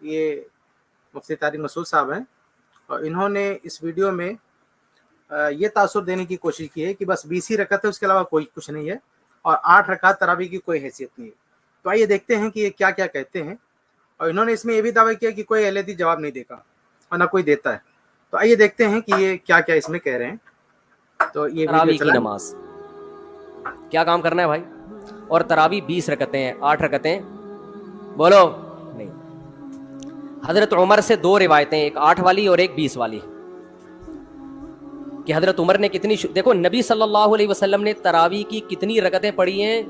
یہ مفتی طارق مسعود صاحب ہیں، اور انہوں نے اس ویڈیو میں یہ تاثر دینے کی کوشش کی ہے کہ بس 20 ہی رکعت ہے، اس کے علاوہ کوئی کچھ نہیں ہے، اور 8 رکعت تراویح کی کوئی حیثیت نہیں ہے۔ تو آئیے دیکھتے ہیں کہ یہ کیا کیا کہتے ہیں، اور انہوں نے اس میں یہ بھی دعویٰ کیا کہ کوئی اہل حدیث جواب نہیں دیگا اور نہ کوئی دیتا ہے۔ تو آئیے دیکھتے ہیں کہ یہ کیا کیا اس میں کہہ رہے ہیں۔ تو یہ تراویح کی نماز کیا کام کرنا ہے بھائی؟ اور تراویح 20 رکعتیں ہیں، 8 رکعتیں بولو نہیں۔ حضرت عمر سے 2 روایتیں، ایک 8 والی اور ایک 20 والی، کہ حضرت عمر نے کتنی دیکھو نبی صلی اللہ علیہ وسلم نے تراویح کی کتنی رکعتیں پڑھی ہیں،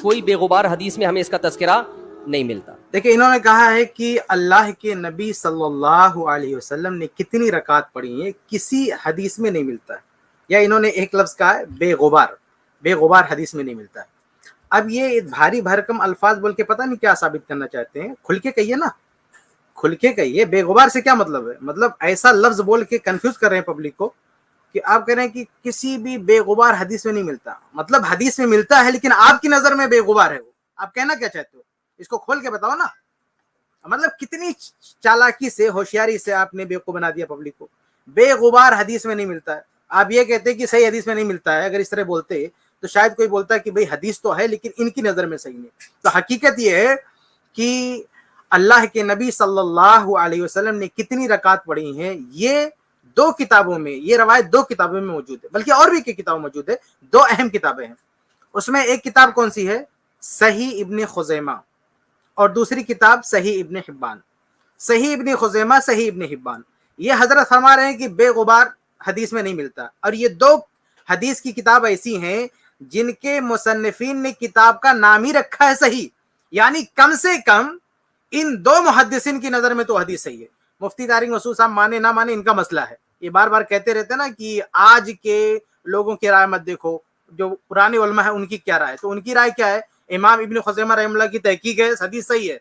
کوئی بے غبار حدیث میں ہمیں اس کا تذکرہ نہیں ملتا۔ دیکھیں انہوں نے کہا ہے کہ اللہ کے نبی صلی اللہ علیہ وسلم نے کتنی رکعت پڑھی ہیں، کسی حدیث میں نہیں ملتا ہے، یا انہوں نے ایک لفظ کہا ہے بے غبار، بے غبار حدیث میں نہیں ملتا ہے۔ اب یہ بھاری بھرکم الفاظ بول کے پتہ نہیں کیا ثابت کرنا چاہتے ہیں، کھل کے کہیے نا، کھل کے کہیے بے غبار سے کیا مطلب ہے؟ مطلب ایسا لفظ بول کے کنفیوز کر رہے ہیں پبلک کو کہ آپ کہہ رہے ہیں کہ کسی بھی بے غبار حدیث میں نہیں ملتا، مطلب حدیث میں ملتا ہے لیکن آپ کی نظر میں بے غبار ہے وہ۔ آپ کہنا کیا چاہتے ہو؟ اس کو کھول کے بتاؤ نا، مطلب کتنی چالاکی سے، ہوشیاری سے آپ نے بیوقوف بنا دیا پبلک کو۔ بے غبار حدیث میں نہیں ملتا ہے، آپ یہ کہتے ہیں کہ صحیح حدیث میں نہیں ملتا ہے۔ اگر اس طرح بولتے تو شاید کوئی بولتا ہے کہ بھئی حدیث تو ہے لیکن ان کی نظر میں صحیح نہیں۔ تو حقیقت یہ ہے کہ اللہ کے نبی صلی اللہ علیہ وسلم نے کتنی رکعت پڑھی ہیں، یہ 2 کتابوں میں، یہ روایت 2 کتابوں میں موجود ہے، بلکہ اور بھی کتابوں میں موجود ہے۔ 2 اہم کتابیں ہیں، اس میں ایک کتاب کون سی ہے؟ صحیح ابن خزیمہ، اور دوسری کتاب صحیح ابن حبان۔ صحیح ابن خزیمہ، صحیح ابن حبان، یہ حضرت فرما رہے ہیں کہ بے غبار حدیث میں نہیں ملتا، اور یہ 2 حدیث کی کتاب ایسی ہیں جن کے مصنفین نے کتاب کا نام ہی رکھا ہے صحیح، یعنی کم سے کم ان 2 محدثین کی نظر میں تو حدیث صحیح ہے۔ مفتی طارق مسعود صاحب مانے نہ مانے ان کا مسئلہ ہے، یہ بار بار کہتے رہتے نا کہ آج کے لوگوں کی رائے مت دیکھو، جو پرانے علماء ہیں ان کی کیا رائے، تو ان کی رائے کیا ہے؟ امام ابن خزیمہ رحمہ اللہ کی تحقیق ہے، حدیث صحیح ہے۔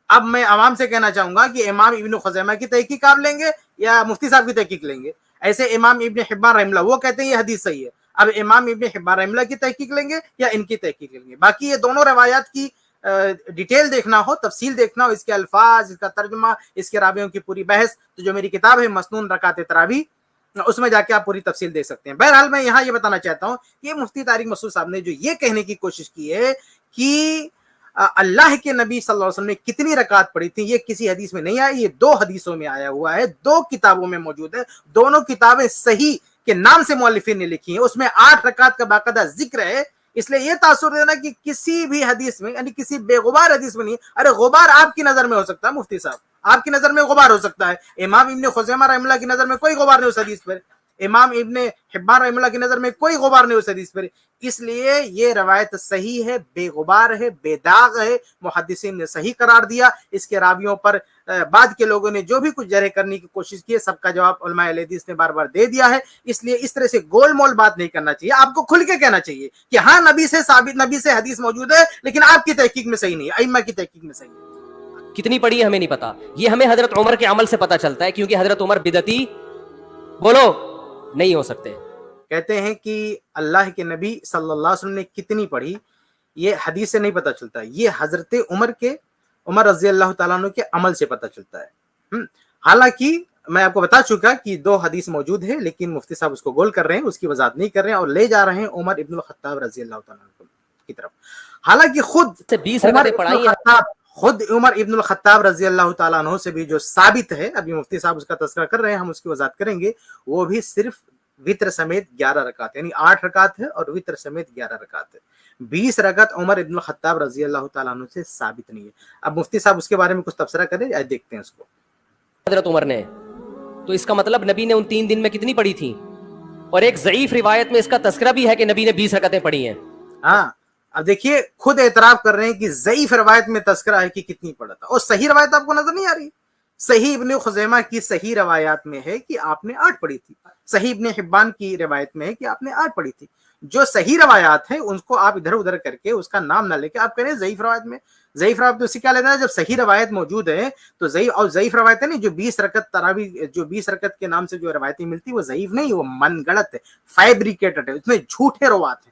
اب میں عوام سے کہنا چاہوں گا کہ امام ابن خزیمہ کی تحقیق آپ لیں گے یا مفتی صاحب کی تحقیق لیں گے؟ ایسے امام ابن حبان رحمہ اللہ وہ کہتے ہیں یہ حدیث صحیح ہے، اب امام ابن حبان رحمہ اللہ کی تحقیق لیں گے یا ان کی تحقیق لیں گے؟ باقی یہ دونوں روایات کی ڈیٹیل دیکھنا ہو، تفصیل دیکھنا ہو، اس کے الفاظ، اس کا ترجمہ، اس کے راویوں کی پوری بحث، تو جو میری کتاب ہے مسنون رکعت تراویح، اس میں جا کے آپ پوری تفصیل دیکھ سکتے ہیں۔ بہرحال میں یہاں یہ بتانا چاہتا ہوں کہ مفتی طارق مسعود صاحب نے جو یہ کہنے کی کوشش کی ہے کہ اللہ کے نبی صلی اللہ علیہ وسلم نے کتنی رکعت پڑھی تھی، یہ کسی حدیث میں نہیں آیا، یہ 2 حدیثوں میں آیا ہوا ہے، 2 کتابوں میں موجود ہے، دونوں کتابیں صحیح کے نام سے مؤلفین نے لکھی ہیں، اس میں 8 رکعت کا باقاعدہ ذکر ہے۔ اس لیے یہ تاثر دینا کہ کسی بھی حدیث میں، یعنی کسی بے غبار حدیث میں نہیں، ارے غبار آپ کی نظر میں ہو سکتا ہے مفتی صاحب، آپ کی نظر میں غبار ہو سکتا ہے، امام ابن خزیمہ رحمہ اللہ کی نظر میں کوئی غبار نہیں اس حدیث پر، امام ابن حبان رحمہ اللہ کی نظر میں کوئی غبار نہیں اس حدیث پر۔ اس لیے یہ روایت صحیح ہے، بے غبار ہے، بے داغ ہے، محدثین نے صحیح قرار دیا۔ اس کے راویوں پر بعد کے لوگوں نے جو بھی کچھ جرح کرنے کی کوشش کی ہے، سب کا جواب علماء اہل حدیث نے بار بار دے دیا ہے۔ اس لیے اس طرح سے گول مول بات نہیں کرنا چاہیے، آپ کو کھل کے کہنا چاہیے کہ ہاں نبی سے ثابت، نبی سے حدیث موجود ہے لیکن آپ کی تحقیق میں صحیح نہیں ہے، ائمہ کی تحقیق میں صحیح ہے۔ کتنی پڑھی ہے ہمیں نہیں پتا، یہ ہمیں حضرت عمر کے عمل سے پتا چلتا ہے، کیونکہ حضرت عمر بدعتی بولو نہیں ہو سکتے۔ کہتے ہیں کہ اللہ کے نبی صلی اللہ علیہ وسلم نے کتنی پڑھی، یہ حدیث سے نہیں پتہ چلتا، یہ حضرت عمر رضی اللہ تعالیٰ عنہ کے عمل سے پتہ چلتا ہے۔ حالانکہ میں آپ کو بتا چکا کہ 2 حدیث موجود ہے، لیکن مفتی صاحب اس کو گول کر رہے ہیں، اس کی وضاحت نہیں کر رہے ہیں اور لے جا رہے ہیں عمر ابن الخطاب رضی اللہ تعالیٰ عنہ کی طرف۔ حالانکہ خود عمر ابن الخطاب رضی اللہ تعالیٰ عنہ سے بھی جو ثابت ہے، ابھی مفتی صاحب اس کا تذکرہ کر رہے ہیں، ہم اس کی وضاحت کریں گے، وہ بھی صرف وتر سمیت 11 رکعت، یعنی 8 رکعت ہے اور وتر سمیت 11 رکعت ہے۔ 20 رکعت عمر ابن الخطاب رضی اللہ تعالیٰ عنہ سے ثابت نہیں ہے۔ اب مفتی صاحب اس کے بارے میں کچھ تبصرہ کریں، دیکھتے ہیں اس کو۔ حضرت عمر نے، تو اس کا مطلب نبی نے ان 3 دن میں کتنی پڑھی تھی؟ اور ایک ضعیف روایت میں اس کا تذکرہ بھی ہے کہ نبی نے 20 رکعتیں پڑھی ہیں۔ ہاں اب دیکھیے خود اعتراف کر رہے ہیں کہ ضعیف روایت میں تذکرہ ہے کہ کتنی پڑھا تھا، اور صحیح روایت آپ کو نظر نہیں آ رہی؟ صحیح ابن خزیمہ کی صحیح روایات میں ہے کہ آپ نے 8 پڑھی تھی، صحیح ابن حبان کی روایت میں ہے کہ آپ نے 8 پڑھی تھی۔ جو صحیح روایات ہیں ان کو آپ ادھر ادھر کر کے اس کا نام نہ لے کے آپ کہہ رہے ہیں ضعیف روایت میں۔ ضعیف روایت تو اسی کیا لینا ہے، جب صحیح روایت موجود ہے تو ضعیف روایت ہے نہیں، جو 20 رکعت تراویح، جو 20 رکعت کے نام سے جو روایتیں ملتی وہ ضعیف نہیں، وہ من گڑت ہے، فیبریکیٹڈ ہے، اس میں جھوٹے روات ہیں،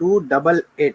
288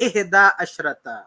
11।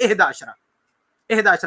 11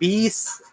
20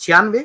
96,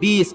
20।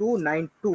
292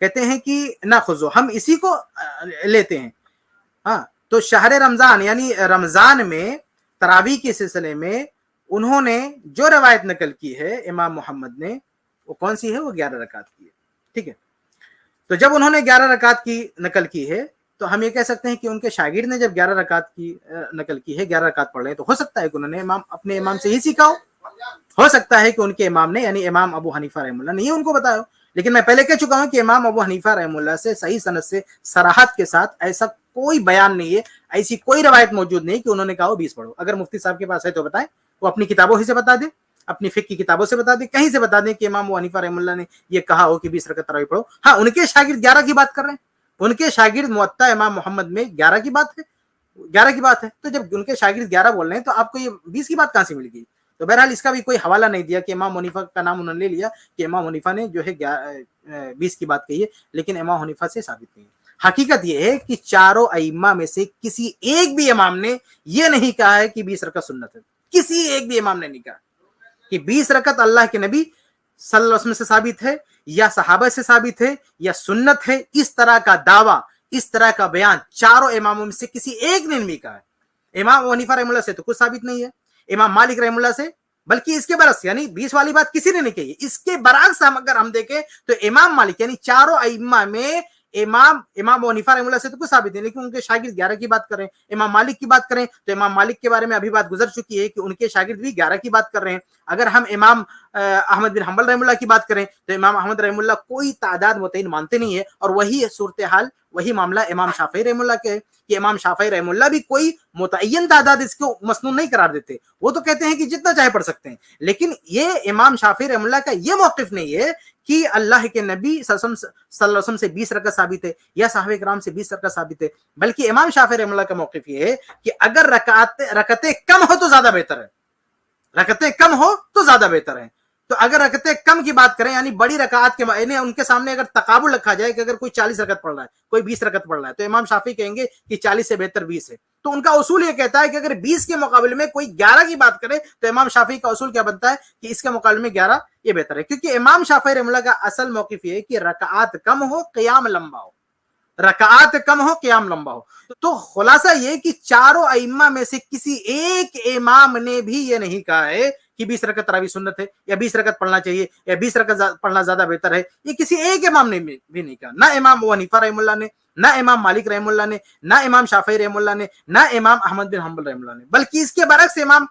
کہتے ہیں کہ نہ خذو، ہم اسی کو لیتے ہیں. ہاں تو شہر رمضان یعنی رمضان میں تراویح کے سلسلے میں انہوں نے جو روایت نقل کی ہے امام محمد نے، وہ کون سی ہے؟ وہ 11 رکعت کی ہے. ٹھیک ہے، تو جب انہوں نے 11 رکعت کی نقل کی ہے تو ہم یہ کہہ سکتے ہیں کہ ان کے شاگرد نے جب 11 رکعت کی نقل کی ہے، 11 رکعت پڑھ رہے ہیں، تو ہو سکتا ہے کہ انہوں نے اپنے امام سے ہی سیکھا ہو سکتا ہے کہ ان کے امام نے یعنی امام ابو حنیفہ رحمہ اللہ نے یہ ان کو بتایا ہو. لیکن میں پہلے کہہ چکا ہوں کہ امام ابو حنیفہ رحمہ اللہ سے صحیح سند سے صراحت کے ساتھ ایسا کوئی بیان نہیں ہے، ایسی کوئی روایت موجود نہیں کہ انہوں نے کہا ہو 20 پڑھو. اگر مفتی صاحب کے پاس ہے تو بتائیں، وہ اپنی کتابوں ہی سے بتا دیں، اپنی فقہ کی کتابوں سے بتا دیں، کہیں سے بتا دیں کہ امام ابو حنیفہ رحمہ اللہ نے یہ کہا ہو کہ 20 رکعت تراویح پڑھو. ہاں ان کے شاگرد 11 کی بات کر رہے ہیں، ان کے شاگرد موطا امام محمد میں 11 کی بات ہے، 11 کی بات ہے. تو جب ان کے شاگرد 11 بول رہے ہیں تو آپ کو یہ 20 کی بات کہاں سے مل گئی؟ تو بہرحال اس کا بھی کوئی حوالہ نہیں دیا کہ امام حنیفہ کا نام انہوں نے لے لیا کہ امام حنیفہ نے جو ہے 20 کی بات کہی ہے، لیکن امام حنیفہ سے ثابت نہیں ہے. حقیقت یہ ہے کہ چاروں ائمہ میں سے کسی ایک بھی امام نے یہ نہیں کہا ہے کہ 20 رکعت سنت ہے. کسی ایک بھی امام نے نہیں کہا کہ 20 رکعت اللہ کے نبی صلی اللہ علیہ وسلم سے ثابت ہے یا صحابہ سے ثابت ہے یا سنت ہے. اس طرح کا دعویٰ، اس طرح کا بیان چاروں اماموں میں سے کسی ایک نے نہیں کہا ہے. امام ابو حنیفہ رحمہ اللہ سے تو کچھ ثابت نہیں ہے، امام مالک رحمہ اللہ سے، بلکہ اس کے برعکس یعنی 20 والی بات کسی نے نہیں کہی. اس کے برعکس اگر ہم دیکھیں تو امام مالک یعنی چاروں ائمہ میں امام ابو حنیفہ رحمہ اللہ سے تو کچھ ثابت نہیں، لیکن ان کے شاگرد 11 کی بات کر رہے ہیں. امام مالک کی بات کریں تو امام مالک کے بارے میں ابھی بات گزر چکی ہے کہ ان کے شاگرد بھی 11 کی بات کر رہے ہیں. اگر ہم امام احمد بن حنبل رحمہ اللہ کی بات کریں تو امام احمد رحمہ اللہ کوئی تعداد متعین مانتے نہیں ہے، اور وہی صورتحال، وہی معاملہ امام شافعی رحمہ اللہ کے ہے کہ امام شافعی رحمہ اللہ بھی کوئی متعین تعداد اس کو مسنون نہیں قرار دیتے. وہ تو کہتے ہیں کہ جتنا چاہے پڑھ سکتے ہیں، لیکن یہ امام شافعی رحمہ اللہ کا یہ موقف نہیں ہے کہ اللہ کے نبی صلی اللہ علیہ وسلم سے 20 رکعت ثابت ہے یا صحابہ کرام سے 20 رکعت ثابت ہے. بلکہ امام شافعی رحمہ اللہ کا موقف یہ ہے کہ اگر رکعتیں کم ہو تو زیادہ بہتر ہے، رکعتیں کم ہو تو زیادہ بہتر ہے. تو اگر رکعتیں کم کی بات کریں یعنی بڑی رکعات کے یعنی ان کے سامنے اگر تقابل رکھا جائے کہ اگر کوئی 40 رکعت پڑھ رہا ہے، کوئی 20 رکعت پڑھ رہا ہے، تو امام شافعی کہیں گے کہ 40 سے بہتر 20 ہے. تو ان کا اصول یہ کہتا ہے کہ اگر 20 کے مقابلے میں کوئی 11 کی بات کرے تو امام شافعی کا اصول کیا بنتا ہے کہ اس کے مقابلے میں 11 یہ بہتر ہے. کیونکہ امام شافعی رحمہ اللہ کا اصل موقف یہ ہے کہ رکعات کم ہو قیام لمبا ہو، رکعات کم ہو قیام لمبا ہو. تو خلاصہ یہ کہ چاروں ائمہ میں سے کسی ایک امام نے بھی یہ نہیں کہا ہے کہ 20 رکعت تراویح سنت ہے یا 20 رکعت پڑھنا چاہیے یا 20 رکعت پڑھنا زیادہ بہتر ہے. یہ کسی ایک امام نے بھی نہیں کہا، نہ امام ابو حنیفہ رحمہ اللہ نے، نہ امام مالک رحمہ اللہ نے، نہ امام شافعی رحمہ اللہ نے، نہ امام احمد بن حنبل رحمہ اللہ نے. بلکہ اس کے برعکس امام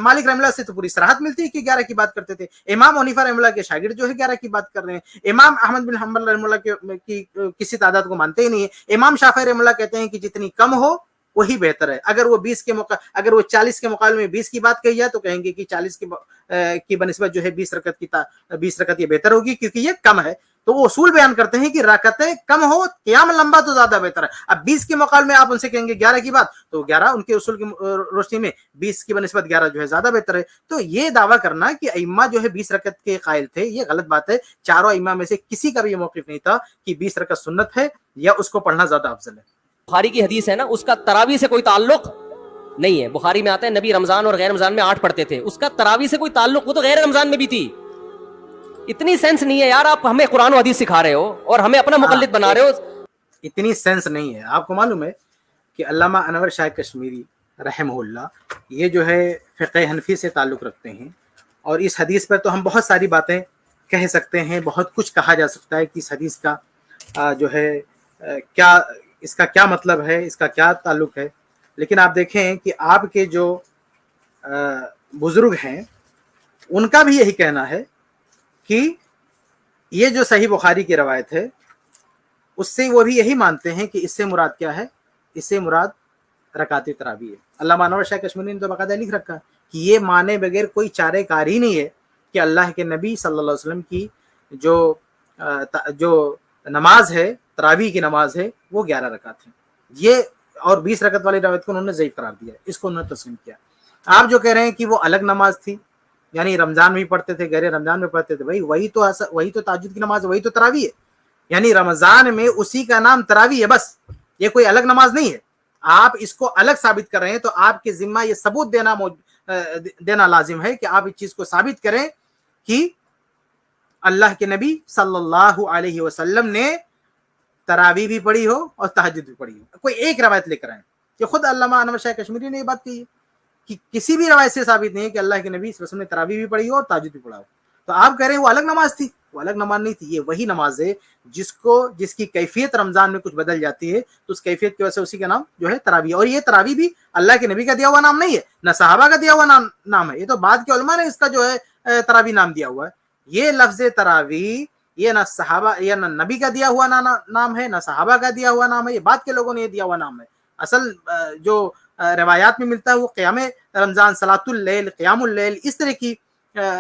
مالک رحمہ اللہ سے تو پوری صراحت ملتی ہے کہ 11 کی بات کرتے تھے. امام حنیفہ رحمہ اللہ کے شاگرد جو ہے 11 کی بات کر رہے ہیں. امام احمد بن حنبل رحمہ اللہ کی کسی تعداد کو مانتے ہی نہیں ہے. امام شافعی رحمہ اللہ کہتے ہیں کہ جتنی کم ہو وہی بہتر ہے. اگر وہ 40 کے مقابلے میں 20 کی بات کہی جائے تو کہیں گے کہ 40 کی بنسبت جو ہے 20 رکعت یہ بہتر ہوگی کیونکہ یہ کم ہے. تو وہ اصول بیان کرتے ہیں کہ رکعتیں کم ہو قیام لمبا تو زیادہ بہتر ہے. اب 20 کے مقابلے میں آپ ان سے کہیں گے 11 کی بات، تو 11 ان کے اصول کی روشنی میں 20 کی بنسبت 11 جو ہے زیادہ بہتر ہے. تو یہ دعویٰ کرنا کہ ائمہ جو ہے 20 رکعت کے قائل تھے یہ غلط بات ہے. چاروں ائمہ میں سے کسی کا بھی یہ موقف نہیں تھا کہ 20 رکعت سنت ہے یا اس کو پڑھنا زیادہ افضل ہے. بخاری کی حدیث ہے نا، اس کا تراویح سے کوئی تعلق نہیں ہے. بخاری میں آتا ہے نبی رمضان اور غیر رمضان میں 8 پڑھتے تھے، اس کا تراویح سے کوئی تعلق، وہ تو غیر رمضان میں بھی تھی. اتنی سینس نہیں ہے یار، آپ ہمیں قرآن و حدیث سکھا رہے ہو اور ہمیں اپنا مقلد بنا رہے ہو. اتنی سینس نہیں ہے. آپ کو معلوم ہے کہ علامہ انور شاہ کشمیری رحمہ اللہ یہ جو ہے فقہ حنفی سے تعلق رکھتے ہیں، اور اس حدیث پر تو ہم بہت ساری باتیں کہہ سکتے ہیں، بہت کچھ کہا جا سکتا ہے کہ اس حدیث کا جو ہے کیا، اس کا کیا مطلب ہے، اس کا کیا تعلق ہے. لیکن آپ دیکھیں کہ آپ کے جو بزرگ ہیں ان کا بھی یہی کہنا ہے کہ یہ جو صحیح بخاری کی روایت ہے اس سے وہ بھی یہی مانتے ہیں کہ اس سے مراد کیا ہے، اس سے مراد رکعت تراویح ہے. علامہ انور شاہ کشمیری نے تو باقاعدہ لکھ رکھا کہ یہ مانے بغیر کوئی چارے کار ہی نہیں ہے کہ اللہ کے نبی صلی اللہ علیہ وسلم کی جو نماز ہے، تراویح کی نماز ہے، وہ 11 رکعت ہے. یہ اور 20 رکعت والی روایت کو انہوں نے ضعیف قرار دیا، اس کو انہوں نے تسلیم کیا. آپ جو کہہ رہے ہیں کہ وہ الگ نماز تھی، یعنی رمضان میں پڑھتے تھے، غیر رمضان میں پڑھتے تھے، بھائی وہی تو تہجد کی نماز ہے، وہی تو تراویح ہے. یعنی رمضان میں اسی کا نام تراویح ہے، بس یہ کوئی الگ نماز نہیں ہے. آپ اس کو الگ ثابت کر رہے ہیں تو آپ کے ذمہ یہ ثبوت دینا لازم ہے کہ آپ اس چیز کو ثابت کریں کہ اللہ کے نبی صلی اللہ علیہ وسلم نے تراویح بھی پڑھی ہو اور تہجد بھی پڑھی ہو. کوئی ایک روایت لے کر آئیں کہ خود علامہ انور شاہ کشمیری نے یہ بات کہی ہے کہ کسی بھی روایت سے ثابت نہیں ہے کہ اللہ کے نبی صلی اللہ علیہ وسلم نے تراویح بھی پڑھی ہو اور تہجد بھی پڑھا ہو. تو آپ کہہ رہے ہیں وہ الگ نماز تھی. وہ الگ نماز نہیں تھی. یہ وہی نماز ہے جس کی کیفیت رمضان میں کچھ بدل جاتی ہے تو اس کیفیت کی وجہ سے اسی کا نام جو ہے تراویح. اور یہ تراویح بھی اللہ کے نبی کا دیا ہوا نام نہیں ہے, نہ صحابہ کا دیا ہوا نام ہے. یہ تو بعد کے علماء نے اس کا جو ہے تراویح نام دیا ہوا ہے. یہ لفظ تراویح یہ نہ صحابہ یا نہ نبی کا دیا ہوا نام ہے, نہ صحابہ کا دیا ہوا نام ہے. یہ بعد کے لوگوں نے یہ دیا ہوا نام ہے. اصل جو روایات میں ملتا ہے وہ قیام رمضان, صلاۃ اللیل, قیام اللیل, اس طرح کی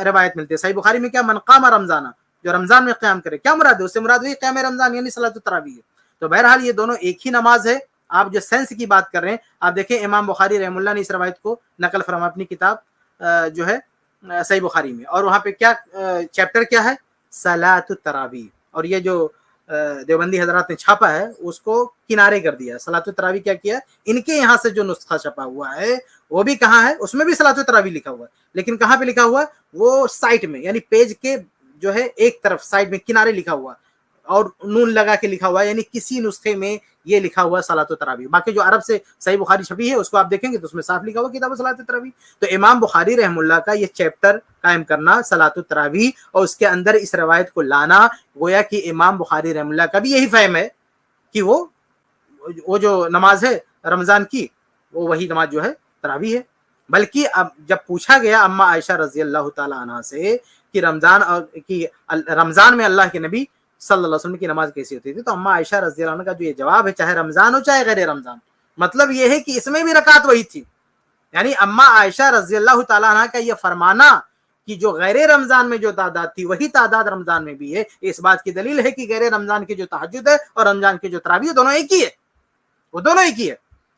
روایت ملتی ہے. صحیح بخاری میں کیا من قام رمضان, جو رمضان میں قیام کرے. کیا مراد ہے اس سے؟ مراد وہی قیام رمضان یعنی صلاۃ التراویح ہے. تو بہرحال یہ دونوں ایک ہی نماز ہے. آپ جو سینس کی بات کر رہے ہیں, آپ دیکھیں امام بخاری رحم اللہ نے اس روایت کو نقل فرما اپنی کتاب جو ہے صحیح بخاری میں, اور وہاں پہ کیا چیپٹر کیا ہے؟ صلاۃ التراویح. اور یہ جو دیوبندی حضرات نے چھاپا ہے اس کو کنارے کر دیا. صلاۃ التراویح کیا کیا, ان کے یہاں سے جو نسخہ چھپا ہوا ہے وہ بھی کہاں ہے, اس میں بھی صلاۃ التراویح لکھا ہوا ہے, لیکن کہاں پہ لکھا ہوا ہے؟ وہ سائٹ میں, یعنی پیج کے جو ہے ایک طرف سائڈ میں کنارے لکھا ہوا اور نون لگا کے لکھا ہوا ہے, یعنی کسی نسخے میں یہ لکھا ہوا صلاۃ التراویح. باقی جو عرب سے صحیح بخاری چھپی ہے اس کو آپ دیکھیں گے تو اس میں صاف لکھا ہوا کتاب صلاۃ التراویح. تو امام بخاری رحم اللہ کا یہ چیپٹر قائم کرنا صلاۃ التراویح اور اس کے اندر اس روایت کو لانا, گویا کہ امام بخاری رحم اللہ کا بھی یہی فہم ہے کہ وہ جو نماز ہے رمضان کی وہ وہی نماز جو ہے تراویح ہے. بلکہ اب جب پوچھا گیا اما عائشہ رضی اللہ تعالی عنہا سے کہ رمضان میں اللہ کے نبی صلی اللہ علیہ وسلم کی نماز کیسی ہوتی تھی, تو اما عائشہ رضی اللہ عنہ کا جو یہ جواب ہے, چاہے رمضان ہو چاہے غیر رمضان, مطلب یہ ہے کہ اس میں بھی رکعت وہی تھی. یعنی اما عائشہ رضی اللہ تعالی عنہ کا یہ فرمانا کہ جو غیر رمضان میں جو تعداد تھی وہی تعداد رمضان میں بھی ہے, اس بات کی دلیل ہے کہ غیر رمضان کی جو تہجد ہے اور رمضان کی جو تراویح دونوں ایک ہی ہے, وہ دونوں ایک ہی ہے.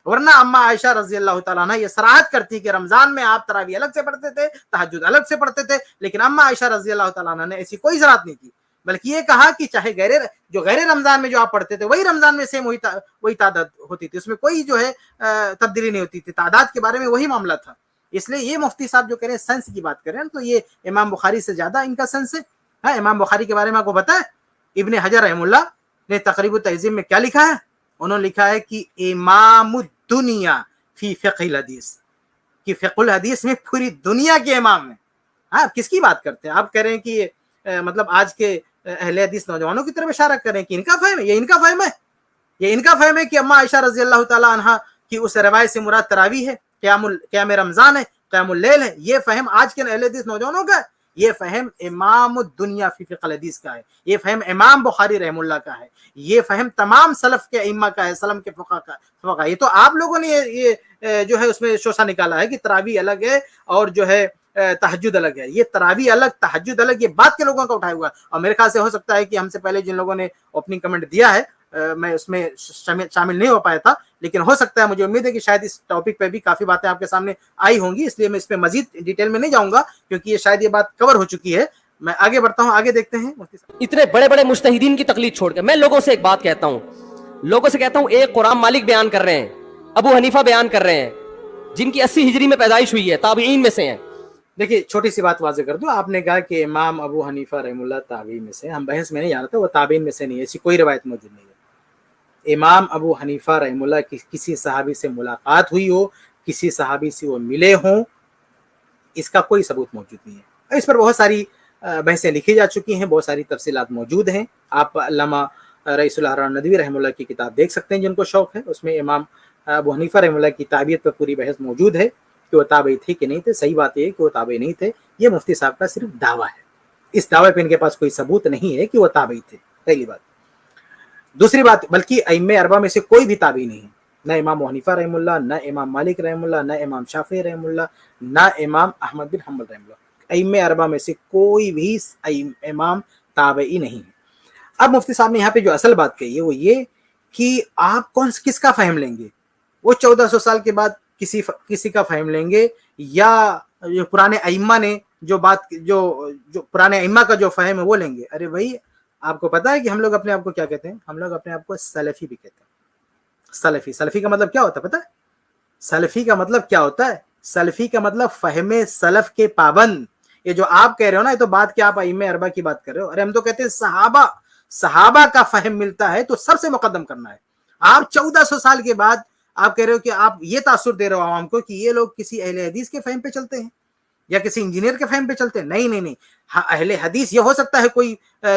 ورنہ اما عائشہ رضی اللہ تعالیٰ عنہ یہ صراحت کرتی کہ رمضان میں آپ تراویح الگ سے پڑھتے تھے, تہجد الگ سے پڑھتے تھے, لیکن اما عائشہ رضی اللہ تعالیٰ عنہ نے ایسی کوئی صراحت نہیں کی, بلکہ یہ کہا کہ چاہے غیر رمضان میں جو آپ پڑھتے تھے وہی رمضان میں سیم وہی تعداد ہوتی تھی, اس میں کوئی جو ہے تبدیلی نہیں ہوتی تھی, تعداد کے بارے میں وہی معاملہ تھا. اس لیے یہ مفتی صاحب جو کہہ رہے ہیں سینس کی بات کر رہے ہیں, تو یہ امام بخاری سے زیادہ ان کا سینس ہے. امام بخاری کے بارے میں آپ کو پتا ہے ابن حجر رحم اللہ نے تقریب التہذیب میں کیا لکھا ہے؟ انہوں نے لکھا ہے کہ امام الدنیا فی فقہ الحدیث, کہ فقہ الحدیث میں پوری دنیا کے امام ہیں. آپ کس کی بات کرتے ہیں؟ آپ کہہ رہے ہیں کہ مطلب آج کے اہل حدیث نوجوانوں کی طرف اشارہ کر رہے ہیں کہ ان کا فہم ہے, یہ ان کا فہم ہے, یہ ان کا فہم ہے کہ اما عائشہ رضی اللہ تعالیٰ عنہا کی اس روایت سے مراد تراویح ہے, قیام رمضان ہے, قیام اللیل ہے. یہ فہم آج کے اہل حدیث نوجوانوں کا ہے. یہ فہم امام الدنیا فی فقہ الحدیث کا ہے, یہ فہم امام بخاری رحم اللہ کا ہے, یہ فہم تمام سلف کے ائمہ کا ہے, سلم کے فقہ کا. یہ تو آپ لوگوں نے یہ جو ہے اس میں شوشہ نکالا ہے کہ تراویح الگ ہے اور جو ہے تہجد الگ ہے. یہ تراویح الگ تہجد الگ یہ بات کے لوگوں کا اٹھایا ہوا ہے, اور میرے خیال سے ہو سکتا ہے کہ ہم سے پہلے جن لوگوں نے اوپننگ کمنٹ دیا ہے میں اس میں شامل نہیں ہو پایا تھا, لیکن ہو سکتا ہے, مجھے امید ہے کہ شاید اس ٹاپک پہ بھی کافی باتیں آپ کے سامنے آئی ہوں گی, اس لیے میں اس پہ مزید ڈیٹیل میں نہیں جاؤں گا کیونکہ یہ شاید یہ بات کور ہو چکی ہے. میں آگے بڑھتا ہوں, آگے دیکھتے ہیں. اتنے بڑے بڑے مجتہدین کی تقلید چھوڑ کے میں لوگوں سے ایک بات کہتا ہوں, ایک قرآن مالک بیان کر رہے ہیں, ابو حنیفہ بیان کر رہے ہیں, جن کی 80 ہجری میں پیدائش ہوئی ہے, تابعین میں سے ہیں. دیکھیے چھوٹی سی بات واضح کر دوں, آپ نے کہا کہ امام ابو حنیفہ رحم اللہ تابعین میں سے, ہم بحث میں نہیں جا رہے تھے, وہ تابعین میں سے نہیں, ایسی کوئی روایت موجود نہیں ہے. امام ابو حنیفہ رحم اللہ کی کسی صحابی سے ملاقات ہوئی ہو, کسی صحابی سے وہ ملے ہوں, اس کا کوئی ثبوت موجود نہیں ہے. اس پر بہت ساری بحثیں لکھی جا چکی ہیں, بہت ساری تفصیلات موجود ہیں. آپ علامہ رئیس الحرام ندوی رحم اللہ کی کتاب دیکھ سکتے ہیں جن کو شوق ہے, اس میں امام ابو حنیفہ رحم اللہ کی تابعیت پر پوری بحث موجود ہے کہ وہ تابعی تھے کہ نہیں تھے. صحیح بات یہ ہے کہ وہ تابعی نہیں تھے, یہ مفتی صاحب کا صرف دعویٰ ہے, اس دعوے پہ ان کے پاس کوئی ثبوت نہیں ہے کہ وہ تابعی تھے. پہلی بات. دوسری بات, بلکہ ائمہ اربعہ میں سے کوئی بھی تابعی نہیں ہے, نہ امام ابو حنیفہ رحم اللہ, نہ امام مالک رحم اللہ, نہ امام شافعی رحم اللہ, نہ امام احمد بن حنبل رحم اللہ. ائمہ اربعہ میں سے کوئی بھی امام تابعی نہیں ہے. اب مفتی صاحب نے یہاں پہ جو اصل بات کہی ہے وہ یہ کہ آپ کس کا فہم لیں گے, وہ 1400 سال کے بعد کسی کا فہم لیں گے, یا جو پرانے ائمہ نے جو پرانے ائمہ کا جو فہم ہے وہ لیں گے. ارے بھائی آپ کو پتا ہے کہ ہم لوگ اپنے آپ کو کیا کہتے ہیں؟ ہم لوگ اپنے آپ کو سلفی بھی کہتے ہیں. سلفی کا مطلب کیا ہوتا ہے پتا ہے؟ سلفی کا مطلب کیا ہوتا ہے؟ سلفی کا مطلب فہم سلف کے پابند, یہ جو آپ کہہ رہے ہو نا، یہ تو بات کہ آپ ائمہ اربعہ کی بات کر رہے ہو. ارے ہم تو کہتے ہیں صحابہ کا فہم ملتا ہے تو سب سے مقدم کرنا ہے. آپ 1400 سال کے بعد آپ کہہ رہے ہو کہ آپ یہ تاثر دے رہے ہو عوام کو کہ یہ لوگ کسی اہل حدیث کے فہم پہ چلتے ہیں یا کسی انجینئر کے فہم پہ چلتے ہیں. نہیں. اہل حدیث یہ ہو سکتا ہے کوئی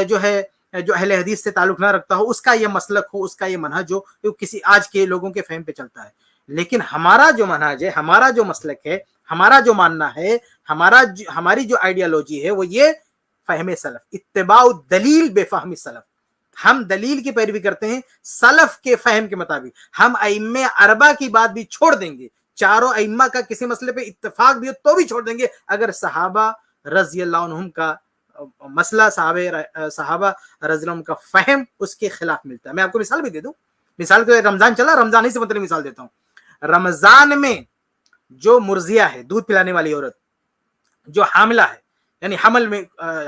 جو ہے جو اہل حدیث سے تعلق نہ رکھتا ہو، اس کا یہ مسلک ہو، اس کا یہ منہج ہو، جو کسی آج کے لوگوں کے فہم پہ چلتا ہے. لیکن ہمارا جو منہج ہے، ہمارا جو مسلک ہے، ہمارا جو ماننا ہے، ہماری جو آئیڈیالوجی ہے، وہ یہ فہم سلف، اتباع الدلیل بے فہم سلف. ہم دلیل کی پیروی کرتے ہیں سلف کے فہم کے مطابق. ہم ائمہ اربعہ کی بات بھی چھوڑ دیں گے، چاروں ائمہ کا کسی مسئلے پہ اتفاق بھی ہو تو بھی چھوڑ دیں گے اگر صحابہ رضی اللہ عنہم کا مسئلہ، صحابہ رضی اللہ عنہم کا فہم اس کے خلاف ملتا ہے. میں آپ کو مثال بھی دے دوں. مثال کے رمضان چلا، رمضان ہی سے مطلب مثال دیتا ہوں. رمضان میں جو مرضیہ ہے، دودھ پلانے والی عورت جو حاملہ ہے، یعنی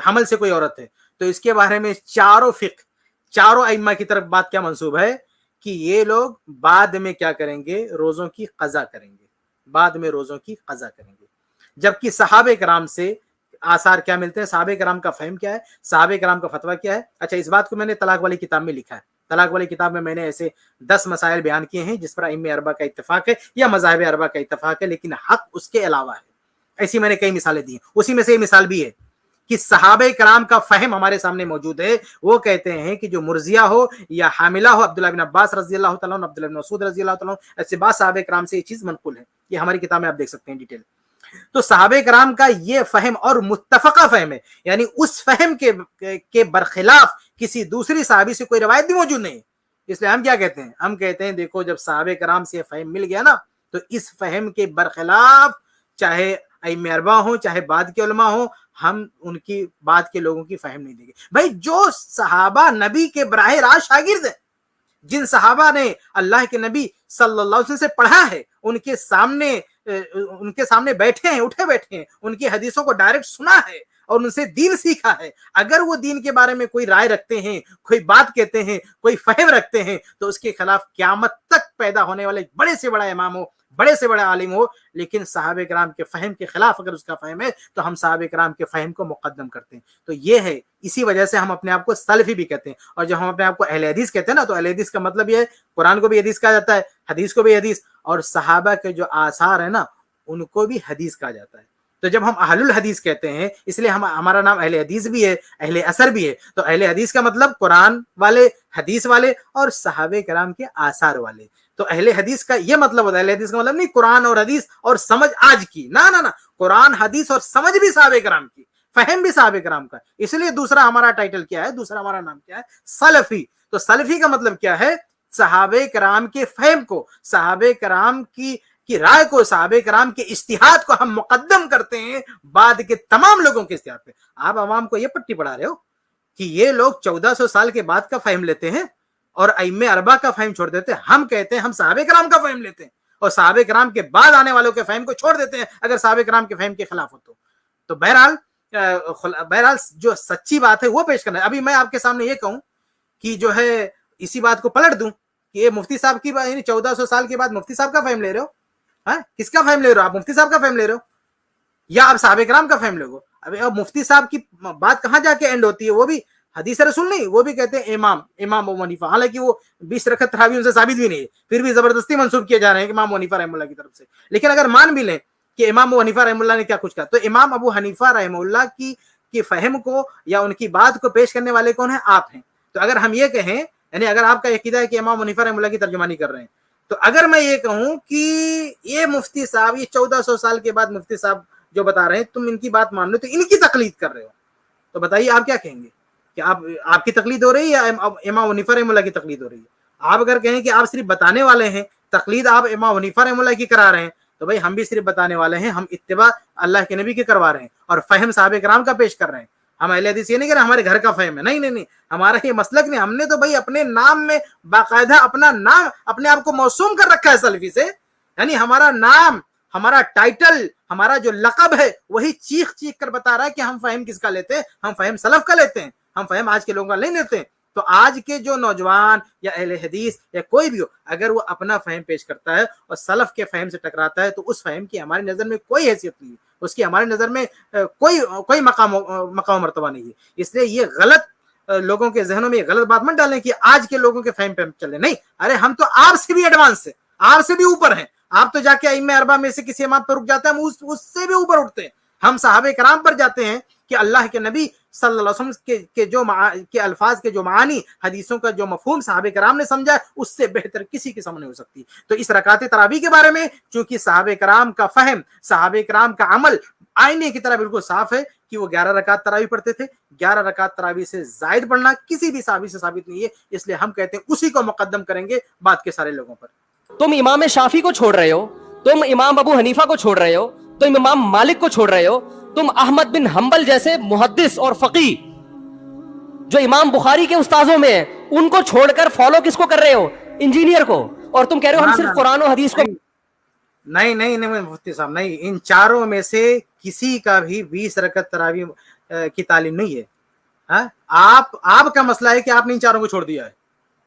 حمل سے کوئی عورت ہے، تو اس کے بارے میں چاروں ائمہ کی طرف بات کیا منسوب ہے کہ یہ لوگ بعد میں کیا کریں گے؟ روزوں کی قضا کریں گے. بعد میں روزوں کی قضا کریں گے. جبکہ صحابہ کرام سے آثار کیا ملتے ہیں؟ صحابہ کرام کا فہم کیا ہے؟ صحابہ کرام کا فتویٰ کیا ہے؟ اچھا، اس بات کو میں نے طلاق والی کتاب میں لکھا ہے. طلاق والی کتاب میں میں نے ایسے 10 مسائل بیان کیے ہیں جس پر ائمہ اربعہ کا اتفاق ہے یا مذاہب اربعہ کا اتفاق ہے، لیکن حق اس کے علاوہ ہے. ایسی میں نے کئی مثالیں دی ہیں. اسی میں سے یہ مثال بھی ہے کہ صحابہ کرام کا فہم ہمارے سامنے موجود ہے. وہ کہتے ہیں کہ جو مرضیہ ہو یا حاملہ ہو، عبداللہ بن عباس رضی اللہ تعالیٰ عنہ، عبداللہ بن مسعود رضی اللہ تعالیٰ عنہ، ایسے بعض صحابہ کرام سے یہ چیز منقول ہے. یہ ہماری کتاب میں آپ دیکھ سکتے ہیں ڈیٹیل. تو صحابہ کرام کا یہ فہم اور متفقہ فہم ہے، یعنی اس فہم کے برخلاف کسی دوسری صحابی سے کوئی روایت بھی موجود نہیں. اس لیے ہم کیا کہتے ہیں؟ ہم کہتے ہیں دیکھو، جب صحابہ کرام سے فہم مل گیا نا، تو اس فہم کے برخلاف چاہے ائمہ اربعہ ہوں، چاہے بعد کے علماء ہوں، ہم ان کی بعد کے لوگوں کی فہم نہیں دیں گے. بھائی، جو صحابہ نبی کے براہ راست شاگرد ہیں، جن صحابہ نے اللہ کے نبی صلی اللہ علیہ وسلم سے پڑھا ہے، ان کے سامنے بیٹھے ہیں، اٹھے بیٹھے ہیں، ان کی حدیثوں کو ڈائریکٹ سنا ہے اور ان سے دین سیکھا ہے، اگر وہ دین کے بارے میں کوئی رائے رکھتے ہیں، کوئی بات کہتے ہیں، کوئی فہم رکھتے ہیں، تو اس کے خلاف قیامت تک پیدا ہونے والے بڑے سے بڑا امام ہو، بڑے سے بڑا عالم ہو، لیکن صحابہ کرام کے فہم کے خلاف اگر اس کا فہم ہے تو ہم صحابہ کرام کے فہم کو مقدم کرتے ہیں. تو یہ ہے، اسی وجہ سے ہم اپنے آپ کو سلفی بھی کہتے ہیں. اور جب ہم اپنے آپ کو اہل حدیث کہتے ہیں نا، تو اہل حدیث کا مطلب یہ ہے قرآن کو بھی حدیث کہا جاتا ہے، حدیث کو بھی حدیث، اور صحابہ کے جو آثار ہیں نا ان کو بھی حدیث کہا جاتا ہے. تو جب ہم اہل الحدیث کہتے ہیں، اس لیے ہمارا نام اہل حدیث بھی ہے، اہل اثر بھی ہے. تو اہل حدیث کا مطلب قرآن والے، حدیث والے اور صحابہ کرام کے آثار والے. تو اہل حدیث کا یہ مطلب ہوتا ہے. اہل حدیث کا مطلب نہیں قرآن اور حدیث اور سمجھ آج کی، نہ قرآن حدیث اور سمجھ بھی صحابہ کرام کی، فہم بھی صحابہ کرام کا. اس لیے دوسرا ہمارا ٹائٹل کیا ہے، دوسرا ہمارا نام کیا ہے؟ سلفی. تو سلفی کا مطلب کیا ہے؟ صحابہ کرام کے فہم کو، صحابہ کرام کی رائے کو، صحابہ کرام کے اجتہاد کو ہم مقدم کرتے ہیں بعد کے تمام لوگوں کے اجتہاد پہ. آپ عوام کو یہ پٹی پڑھا رہے ہو کہ یہ لوگ 1400 سال کے بعد کا فہم لیتے ہیں اور ائمہ اربعہ کا فہم چھوڑ دیتے ہیں. ہم کہتے ہیں ہم صحابہ کرام کا فہم لیتے ہیں اور صحابہ کرام کے بعد آنے والوں کے فہم کو چھوڑ دیتے ہیں اگر صحابہ کرام کے فہم کے خلاف ہو تو بہرحال جو سچی بات ہے وہ پیش کرنا ہے. ابھی میں آپ کے سامنے یہ کہوں کہ جو ہے اسی بات کو پلٹ دوں کہ یہ مفتی صاحب کی، یعنی 1400 سال کے بعد مفتی صاحب کا فہم لے رہے ہو. کس کا فہم لے رہے ہو آپ؟ مفتی صاحب کا فہم لے رہے ہو یا آپ صحابہ کرام کا فہم لے گو؟ اب مفتی صاحب کی بات کہاں جا کے اینڈ ہوتی ہے؟ وہ بھی حدیث رسول نہیں، وہ بھی کہتے ہیں امام ابو حنیفہ، حالانکہ وہ 20 رکعت تراویح ان سے ثابت بھی نہیں ہے، پھر بھی زبردستی منسوب کیے جا رہے ہیں کہ امام ابو حنیفہ رحمہ اللہ کی طرف سے. لیکن اگر مان بھی لیں کہ امام ابو حنیفہ رحمہ اللہ نے کیا کچھ کہا، تو امام ابو حنیفہ رحمہ اللہ کی فہم کو یا ان کی بات کو پیش کرنے والے کون ہیں؟ آپ ہیں. تو اگر ہم یہ کہیں، یعنی اگر آپ کا عقیدہ ہے کہ امام ابو حنیفہ رحمہ اللہ کی ترجمانی کر رہے ہیں، تو اگر میں یہ کہوں کہ یہ مفتی صاحب، یہ 1400 سال کے بعد مفتی صاحب جو بتا رہے ہیں، تم ان کی بات مان لو، تو ان کی تقلید کر رہے ہو، تو بتائیے آپ کیا کہیں گے؟ کہ آپ کی تقلید ہو رہی ہے یا امام حنیفہ رحمہ اللہ کی تقلید ہو رہی ہے؟ آپ اگر کہیں کہ آپ صرف بتانے والے ہیں، تقلید آپ امام حنیفہ رحمہ اللہ کی کرا رہے ہیں، تو بھائی ہم بھی صرف بتانے والے ہیں، ہم اتباع اللہ کے نبی کی کروا رہے ہیں اور فہم صحابہ کرام کا پیش کر رہے ہیں. ہم اہل حدیث یہ نہیں کر رہے ہمارے گھر کا فہم ہے، نہیں، ہمارا یہ مسلک نہیں. ہم نے تو بھائی اپنے نام میں باقاعدہ اپنا نام، اپنے آپ کو موسوم کر رکھا ہے سلفی سے. یعنی ہمارا نام، ہمارا ٹائٹل، ہمارا جو لقب ہے وہی چیخ کر بتا رہا ہے کہ ہم فہم کس کا لیتے ہیں؟ ہم فہم سلف کا لیتے ہیں، ہم فہم آج کے لوگوں کا نہیں لیتے ہیں. تو آج کے جو نوجوان یا اہل حدیث یا کوئی بھی ہو، اگر وہ اپنا فہم پیش کرتا ہے اور سلف کے فہم سے ٹکراتا ہے تو اس فہم کی ہماری نظر میں کوئی حیثیت نہیں ہے، اس کی ہماری نظر میں کوئی مقام مرتبہ نہیں ہے۔ اس لیے یہ غلط لوگوں کے ذہنوں میں یہ غلط بات مت ڈالیں کہ آج کے لوگوں کے فہم پہ چلے، نہیں، ارے ہم تو آپ سے بھی ایڈوانس ہیں، آپ سے بھی اوپر ہیں، آپ تو جا کے ائمہ اربعہ میں سے کسی امام پر رک جاتے ہیں، ہم اس سے بھی اوپر اٹھتے ہیں، ہم صحابہ کرام پر جاتے ہیں کہ اللہ کے نبی صلی اللہ علیہ وسلم کے الفاظ کے جو معانی، حدیثوں کا جو مفہوم صحابہ کرام نے سمجھا، اس سے بہتر کسی کے سامنے ہو سکتی۔ تو اس رکعت تراویح کے بارے میں چونکہ صحابہ کرام کا فہم، صحابہ کرام کا عمل آئینے کی طرح بالکل صاف ہے کہ وہ 11 رکعت تراویح پڑھتے تھے، 11 رکعت تراویح سے زائد پڑھنا کسی بھی صحابی سے ثابت نہیں ہے، اس لیے ہم کہتے ہیں اسی کو مقدم کریں گے بعد کے سارے لوگوں پر۔ تم امام شافعی کو چھوڑ رہے ہو، تم امام ابو حنیفہ کو چھوڑ رہے ہو، تم امام مالک کو چھوڑ رہے ہو، تم احمد بن حنبل جیسے محدث اور فقیہ جو امام بخاری کے استاذوں میں ہیں ان کو چھوڑ کر فالو کس کو کر رہے ہو؟ انجینئر کو، اور تم کہہ رہے ہو ہم صرف قرآن و حدیث کو۔ نہیں مفتی صاحب، نہیں، ان چاروں میں سے کسی کا بھی 20 رکعت تراویح کی تعلیم نہیں ہے۔ آپ کا مسئلہ ہے کہ آپ نے ان چاروں کو چھوڑ دیا ہے،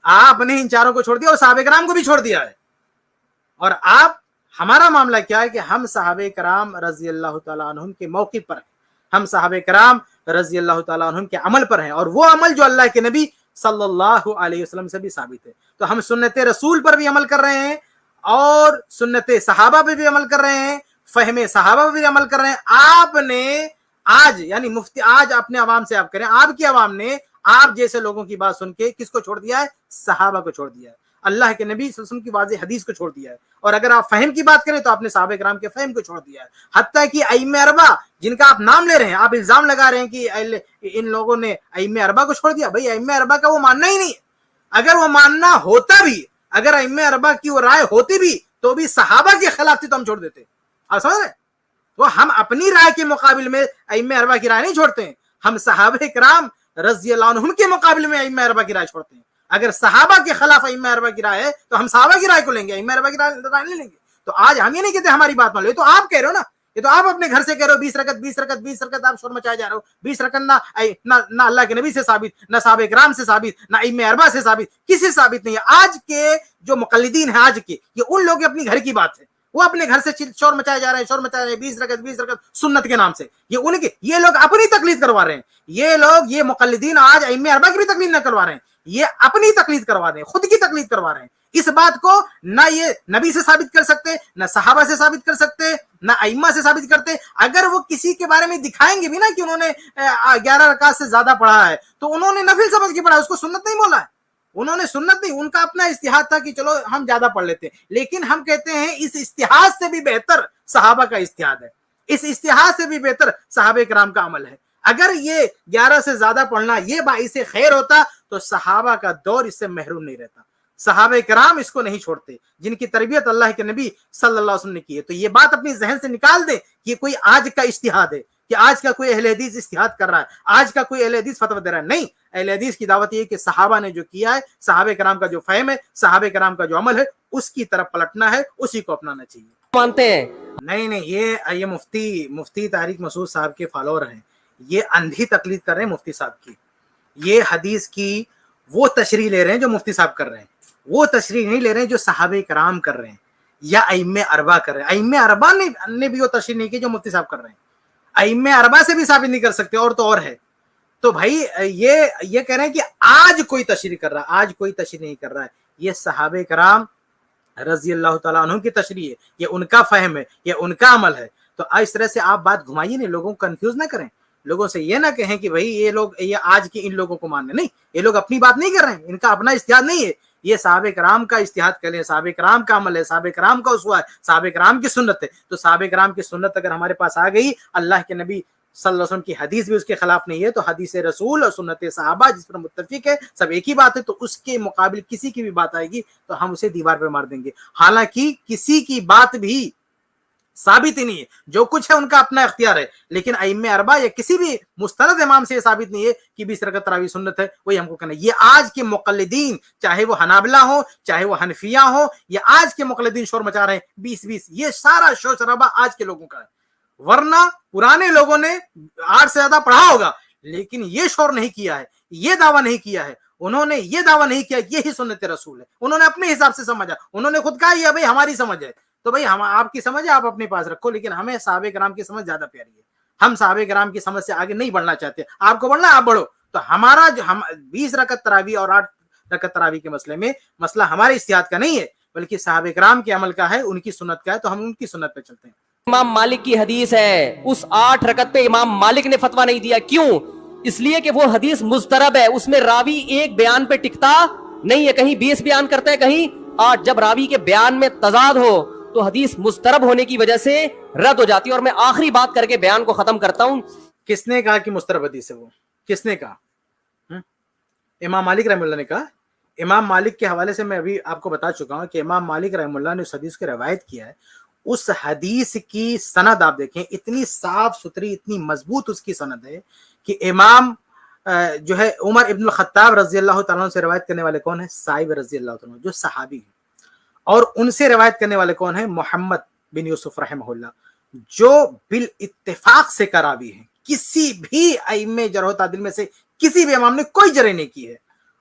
آپ نے ان چاروں کو چھوڑ دیا اور صحابہ کرام کو بھی چھوڑ دیا ہے، اور ہمارا معاملہ کیا ہے کہ ہم صحابہ کرام رضی اللہ تعالیٰ عنہم کے موقف پر ہیں، ہم صحابہ کرام رضی اللہ تعالیٰ عنہم کے عمل پر ہیں، اور وہ عمل جو اللہ کے نبی صلی اللہ علیہ وسلم سے بھی ثابت ہے۔ تو ہم سنت رسول پر بھی عمل کر رہے ہیں اور سنت صحابہ پہ بھی عمل کر رہے ہیں، فہم صحابہ پہ بھی عمل کر رہے ہیں۔ آپ نے آج یعنی مفتی آج اپنے عوام سے آپ کریں، آپ کی عوام نے آپ جیسے لوگوں کی بات سن کے کس کو چھوڑ دیا ہے؟ صحابہ کو چھوڑ دیا ہے، اللہ کے نبی صلی اللہ علیہ وسلم کی واضح حدیث کو چھوڑ دیا ہے، اور اگر آپ فہم کی بات کریں تو آپ نے صحابہ کرام کے فہم کو چھوڑ دیا ہے۔ حتیٰ کہ ائمہ اربعہ جن کا آپ نام لے رہے ہیں، آپ الزام لگا رہے ہیں کہ ان لوگوں نے ائمہ اربعہ کو چھوڑ دیا، بھائی ائمہ اربعہ کا وہ ماننا ہی نہیں ہے، اگر وہ ماننا ہوتا بھی، اگر ائمہ اربعہ کی وہ رائے ہوتی بھی تو بھی صحابہ کے خلاف تھی تو ہم چھوڑ دیتے۔ آپ سمجھ رہے ہیں؟ تو ہم اپنی رائے کے مقابل میں ائمہ اربعہ کی رائے نہیں چھوڑتے ہیں، ہم صحابہ کرام رضی اللہ عنہم کے مقابلے میں ائمہ اربعہ کی رائے چھوڑتے ہیں۔ اگر صحابہ کے خلاف ائمہ اربعہ کی رائے ہے تو ہم صحابہ کی رائے کو لیں گے، ائمہ اربعہ کی رائے نہیں لیں گے۔ تو آج ہم یہ نہیں کہتے ہماری بات مان لو، یہ تو آپ کہہ رہے ہو نا، یہ تو آپ اپنے گھر سے کہہ رہے ہو 20 رکعت آپ شور مچائے جا رہے ہو، 20 رکعت نہ اللہ کے نبی سے ثابت، نہ صحابہ کرام سے ثابت، نہ ائمہ اربعہ سے ثابت، کسی سے ثابت نہیں ہے۔ آج کے جو مقلدین ہیں آج کے، یہ ان لوگ اپنی گھر کی بات ہے، وہ اپنے گھر سے شور مچائے جا رہے ہیں 20 رکعت سنت کے نام سے، یہ لوگ اپنی تقلید کروا رہے ہیں، یہ مقلدین آج ائمہ اربعہ کی بھی تقلید نہ کروا رہے ہیں، یہ اپنی تقلید کروا رہے ہیں، خود کی تقلید کروا رہے ہیں۔ اس بات کو نہ یہ نبی سے ثابت کر سکتے، نہ صحابہ سے ثابت کر سکتے، نہ ائمہ سے ثابت کرتے۔ اگر وہ کسی کے بارے میں دکھائیں گے بھی نا کہ انہوں نے 11 رکعت سے زیادہ پڑھا ہے تو انہوں نے نفل سمجھ کے پڑھا، اس کو سنت نہیں بولا ہے، انہوں نے سنت نہیں، ان کا اپنا اجتہاد تھا کہ چلو ہم زیادہ پڑھ لیتے ہیں، لیکن ہم کہتے ہیں اس اجتہاد سے بھی بہتر صحابہ کا اجتہاد ہے، اس اجتہاد سے بھی بہتر صحابہ کرام کا عمل ہے۔ اگر یہ 11 سے زیادہ پڑھنا یہ باعث خیر ہوتا تو صحابہ کا دور اس سے محروم نہیں رہتا، صحابہ کرام اس کو نہیں چھوڑتے، جن کی تربیت اللہ کے نبی صلی اللہ علیہ وسلم نے کی ہے۔ تو یہ بات اپنی ذہن سے نکال دیں کہ کوئی آج کا اجتہاد ہے، کہ آج کا کوئی اہل حدیث اجتہاد کر رہا ہے، آج کا کوئی اہل حدیث فتویٰ دے رہا ہے، نہیں، اہل حدیث کی دعوت یہ ہے کہ صحابہ نے جو کیا ہے، صحابہ کرام کا جو فہم ہے، صحابہ کرام کا جو عمل ہے، اس کی طرف پلٹنا ہے، اسی کو اپنانا چاہیے۔ مانتے ہیں نہیں، یہ مفتی طارق مسعود صاحب کے فالوور ہیں، یہ اندھی تقلید کر رہے ہیں مفتی صاحب کی، یہ حدیث کی وہ تشریح لے رہے ہیں جو مفتی صاحب کر رہے ہیں، وہ تشریح نہیں لے رہے ہیں جو صحابہ کرام کر رہے ہیں یا ائمہ اربعہ کر رہے ہیں۔ ائمہ اربعہ نے بھی وہ تشریح نہیں کی جو مفتی صاحب کر رہے ہیں، ائمہ اربعہ سے بھی ثابت نہیں کر سکتے، اور تو اور ہے۔ تو بھائی یہ کہہ رہے ہیں کہ آج کوئی تشریح کر رہا ہے، آج کوئی تشریح نہیں کر رہا ہے، یہ صحابہ کرام رضی اللہ تعالیٰ عنہ کی تشریح ہے، یہ ان کا فہم ہے، یہ ان کا عمل ہے۔ تو اس طرح سے آپ بات گھمائیے نہیں، لوگوں کو کنفیوز نہ کریں، لوگوں سے یہ نہ کہیں کہ بھائی یہ آج کی ان لوگوں کو ماننے، نہیں، یہ لوگ اپنی بات نہیں کر رہے ہیں، ان کا اپنا اجتہاد نہیں ہے، یہ صحابہ کرام کا اجتہاد کر لیں، صحابہ کرام کا عمل ہے، صحابہ کرام کا اسوہ ہے، صحابہ کرام کی سنت ہے۔ تو صحابہ کرام کی سنت اگر ہمارے پاس آ گئی، اللہ کے نبی صلی اللہ علیہ وسلم کی حدیث بھی اس کے خلاف نہیں ہے، تو حدیث رسول اور سنت صحابہ جس پر متفق ہے، سب ایک ہی بات ہے، تو اس کے مقابل کسی کی بھی بات آئے گی تو ہم اسے دیوار پہ مار دیں گے، حالانکہ کسی کی بات بھی ثابت ہی نہیں ہے، جو کچھ ہے ان کا اپنا اختیار ہے، لیکن ائمہ اربعہ یا کسی بھی مستند امام سے یہ ثابت نہیں ہے کہ 20 رکعت تراویح سنت ہے، وہی ہم کو کہنا ہے۔ یہ آج کے مقلدین، چاہے وہ حنابلہ ہوں، چاہے وہ حنفیہ ہوں، یہ آج کے مقلدین شور مچا رہے ہیں 20، یہ سارا شور شرابہ آج کے لوگوں کا ہے، ورنہ پرانے لوگوں نے 8 سے زیادہ پڑھا ہوگا لیکن یہ شور نہیں کیا ہے، یہ دعویٰ نہیں کیا ہے، انہوں نے یہ دعویٰ نہیں کیا یہی سنت رسول ہے, انہوں نے اپنے حساب سے سمجھا, انہوں نے خود کہا یہ بھائی ہماری سمجھ ہے, تو بھائی ہم آپ کی سمجھ ہے آپ اپنے پاس رکھو, لیکن ہمیں صحابہ کرام کی سمجھ زیادہ پیاری ہے, ہم صحابہ کرام کی سمجھ سے آگے نہیں بڑھنا چاہتے, آپ کو بڑھنا آپ بڑھو. تو ہمارا جو ہم 20 رکعت تراویح اور 8 رکعت تراویح کے مسئلے میں مسئلہ ہمارے اجتہاد کا نہیں ہے بلکہ صحابہ کرام کے عمل کا ہے, ان کی سنت کا ہے, تو ہم ان کی سنت پہ چلتے ہیں. امام مالک کی حدیث ہے, اس 8 رکعت پہ امام مالک نے فتویٰ نہیں دیا. کیوں؟ اس لیے کہ وہ حدیث مضطرب ہے, اس میں راوی ایک بیان پہ ٹکتا نہیں ہے, کہیں 20 بیان کرتا ہے کہیں 8. جب راوی کے بیان میں تضاد ہو تو حدیث مضطرب ہونے کی وجہ سے رد ہو جاتی ہے. اور میں آخری بات کر کے بیان کو ختم کرتا ہوں. کس نے کہا کہ مضطرب حدیث ہے؟ وہ کس نے کہا؟ امام مالک رحمہ اللہ نے کہا. امام مالک کے حوالے سے میں ابھی آپ کو بتا چکا ہوں کہ امام مالک رحمہ اللہ نے اس حدیث کی روایت کیا ہے. اس حدیث کی سند آپ دیکھیں, اتنی صاف ستھری, اتنی مضبوط اس کی سند ہے کہ امام جو ہے عمر ابن الخطاب رضی اللہ تعالیٰ عنہ سے روایت کرنے والے کون ہیں؟ صائب رضی اللہ تعالیٰ عنہ, جو صحابی ہیں. اور ان سے روایت کرنے والے کون ہیں؟ محمد بن یوسف رحمہ اللہ, جو بالاتفاق سے کراوی ہیں. کسی بھی ائمہ جرح و تعدیل میں سے کسی بھی امام نے کوئی جرح نہیں کی ہے.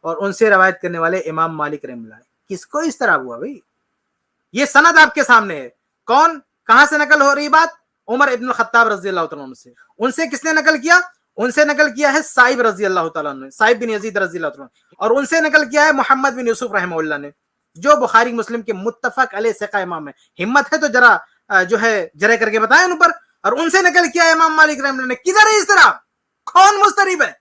اور ان سے روایت کرنے والے امام مالک رحمہ اللہ. کس کو اس طرح ہوا بھائی؟ یہ سند آپ کے سامنے ہے. کون کہاں سے نقل ہو رہی بات؟ عمر ابن الخطاب رضی اللہ تعالیٰ عنہ سے. ان سے کس نے نقل کیا؟ ان سے نقل کیا ہے صائب رضی اللہ تعالیٰ عنہ, صائب بن یزید رضی اللہ تعالیٰ عنہ. اور ان سے نقل کیا ہے محمد بن یوسف رحمہ اللہ نے, جو بخاری مسلم کے متفق علیہ ثقہ امام ہے. ہمت ہے تو ذرا جو ہے جرح کر کے بتائیں ان پر. اور ان سے نقل کیا ہے امام مالک رحمہ اللہ نے. کدھر ہے اضطراب؟ کون مضطرب ہے؟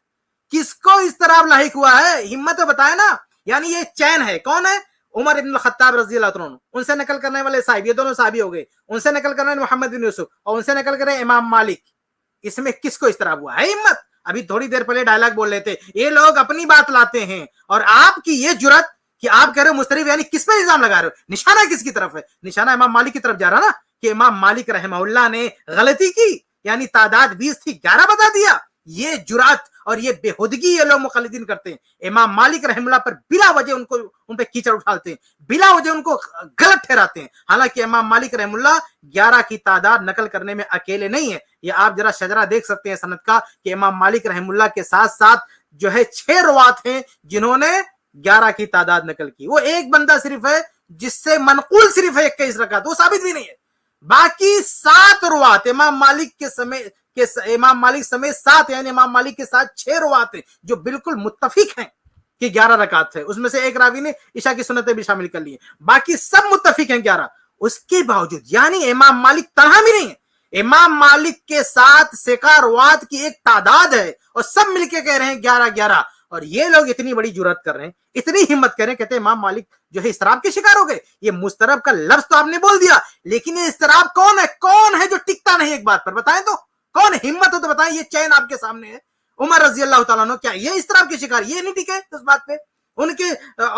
کس کو اضطراب لاحق ہوا ہے؟ ہمت ہے بتائیں نا. یعنی یہ چین ہے. کون ہے؟ عمر ابن الخطاب رضی اللہ عنہ. ان سے نقل کرنے والے صاحب, یہ دونوں صحابی ہو گئے. ان سے نقل کرنے والے محمد بن یوسف, اور ان سے نقل کرے امام مالک. اس میں کس کو اضطراب ہوا ہے؟ ہمت. ابھی تھوڑی دیر پہلے ڈائلاگ بول رہے تھے یہ لوگ اپنی بات لاتے ہیں, اور آپ کی یہ جرات کہ آپ کہہ رہے ہو مضطرب, یعنی کس پہ الزام لگا رہے ہو؟ نشانہ کس کی طرف ہے؟ نشانہ امام مالک کی طرف جا رہا نا, کہ امام مالک رحمہ اللہ نے غلطی کی, یعنی تعداد 20 تھی 11 بتا دیا. یہ جرات اور یہ بےہودگی یہ لوگ مقلدین کرتے ہیں. امام مالک رحمہ اللہ پر بلا وجہ ان پہ کیچڑ اٹھالتے ہیں, بلا وجہ ان کو غلط ٹھہراتے ہیں. حالانکہ امام مالک رحمہ اللہ 11 کی تعداد نقل کرنے میں اکیلے نہیں ہے. یہ آپ ذرا شجرہ دیکھ سکتے ہیں سند کا, کہ امام مالک رحمہ اللہ کے ساتھ ساتھ جو ہے 6 روات ہیں جنہوں نے 11 کی تعداد نقل کی. وہ ایک بندہ صرف ہے جس سے منقول صرف ہے 21 رکعت, وہ ثابت بھی نہیں ہے. باقی 7 روات امام مالک کے سمیت امام مالک سمیت 7, یعنی امام مالک کے ساتھ 6 روات ہیں جو بالکل متفق ہیں کہ 11 رکعت ہے. اس میں سے ایک راوی نے عشاء کی سنتیں بھی شامل کر لی ہیں, باقی سب متفق ہیں 11. اس کے باوجود یعنی امام مالک تنہا بھی نہیں ہے, امام مالک کے ساتھ ثقہ روات کی ایک تعداد ہے, اور سب مل کے کہہ رہے ہیں 11. اور یہ لوگ اتنی بڑی جرات کر رہے ہیں, اتنی ہمت کر رہے ہیں, کہتے ہیں امام مالک جو ہے اضطراب کے شکار ہو گئے. یہ مضطرب کا لفظ تو آپ نے بول دیا, لیکن یہ اضطراب کون ہے؟ کون ہے جو ٹکتا نہیں ایک بات پر؟ بتائیں تو کون؟ ہمت ہو تو بتائیں. یہ چین آپ کے سامنے ہے. عمر رضی اللہ تعالیٰ عنہ کیا یہ اضطراب کے شکار یہ نہیں ٹکے اس بات پہ؟ ان کے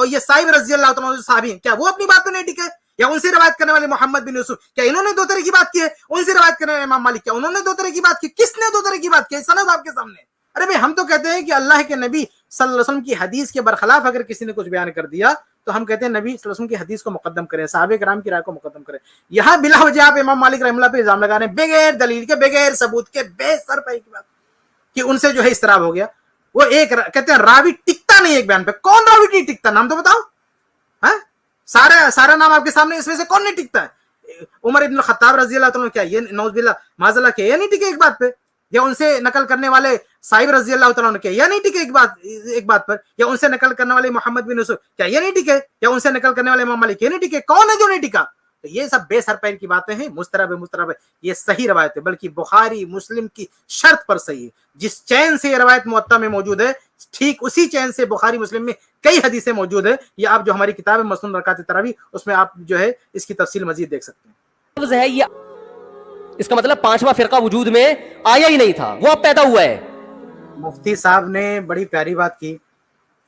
یہ صائب رضی اللہ تعالیٰ عنہ صحابی ہیں, کیا وہ اپنی بات پہ نہیں ٹکے؟ یا ان سے روایت کرنے والے محمد بن یوسف, کیا انہوں نے 2 طرح کی بات کی ہے؟ ان سے روایت کرنے والے امام مالک, کیا انہوں نے 2 طرح کی بات کی؟ کس نے 2 طرح کی بات کی؟ سند آپ کے سامنے. ارے بھائی ہم تو کہتے ہیں کہ اللہ کے نبی صلی اللہ علیہ وسلم کی حدیث کے برخلاف اگر کسی نے کچھ بیان کر دیا تو ہم کہتے ہیں نبی صلی اللہ علیہ وسلم کی حدیث کو مقدم کریں, صحابہ کرام کی رائے کو مقدم کریں. یہاں بلا وجہ آپ امام مالک رحمہ اللہ پہ الزام لگا رہے ہیں بغیر دلیل کے, بغیر ثبوت کے, بے سر پہ کی بات کہ ان سے جو ہے اضطراب ہو گیا. وہ ایک کہتے ہیں راوی ٹکتا نہیں ایک بیان پہ. کون راوی نہیں ٹکتا؟ نام تو بتاؤ. سارا نام آپ کے سامنے, اس میں سے کون نہیں ٹکتا ہے؟ عمر ابن الخطاب رضی اللہ تعالیٰ کیا یہ نعوذ باللہ معاذ اللہ کہ یہ نہیں ٹکے ایک بات پہ؟ یا ان سے نقل کرنے والے صائب رضی اللہ تعالیٰ عنہ کیا یہ نہیں ٹکے ایک بات پر؟ یا ان سے نقل کرنے والے محمد بن یوسف کیا یہ نہیں ٹکے؟ یا ان سے نقل کرنے والے امام مالک یہ نہیں ٹکے؟ کون ہے جو نہیں ٹکا؟ تو یہ سب بے سر پیر کی باتیں ہیں. مضطرب ہے یہ صحیح روایت ہے, بلکہ بخاری مسلم کی شرط پر صحیح ہے. جس چین سے یہ روایت موطا میں موجود ہے ٹھیک اسی چین سے بخاری مسلم میں کئی حدیثیں موجود ہیں. یہ آپ جو ہماری کتاب ہے مسنون رکعت تراویح, اس میں آپ جو ہے اس کی تفصیل مزید دیکھ سکتے ہیں. یہ اس کا مطلب 5واں فرقہ وجود میں آیا ہی نہیں تھا, وہ اب پیدا ہوا ہے. مفتی صاحب نے بڑی پیاری بات کی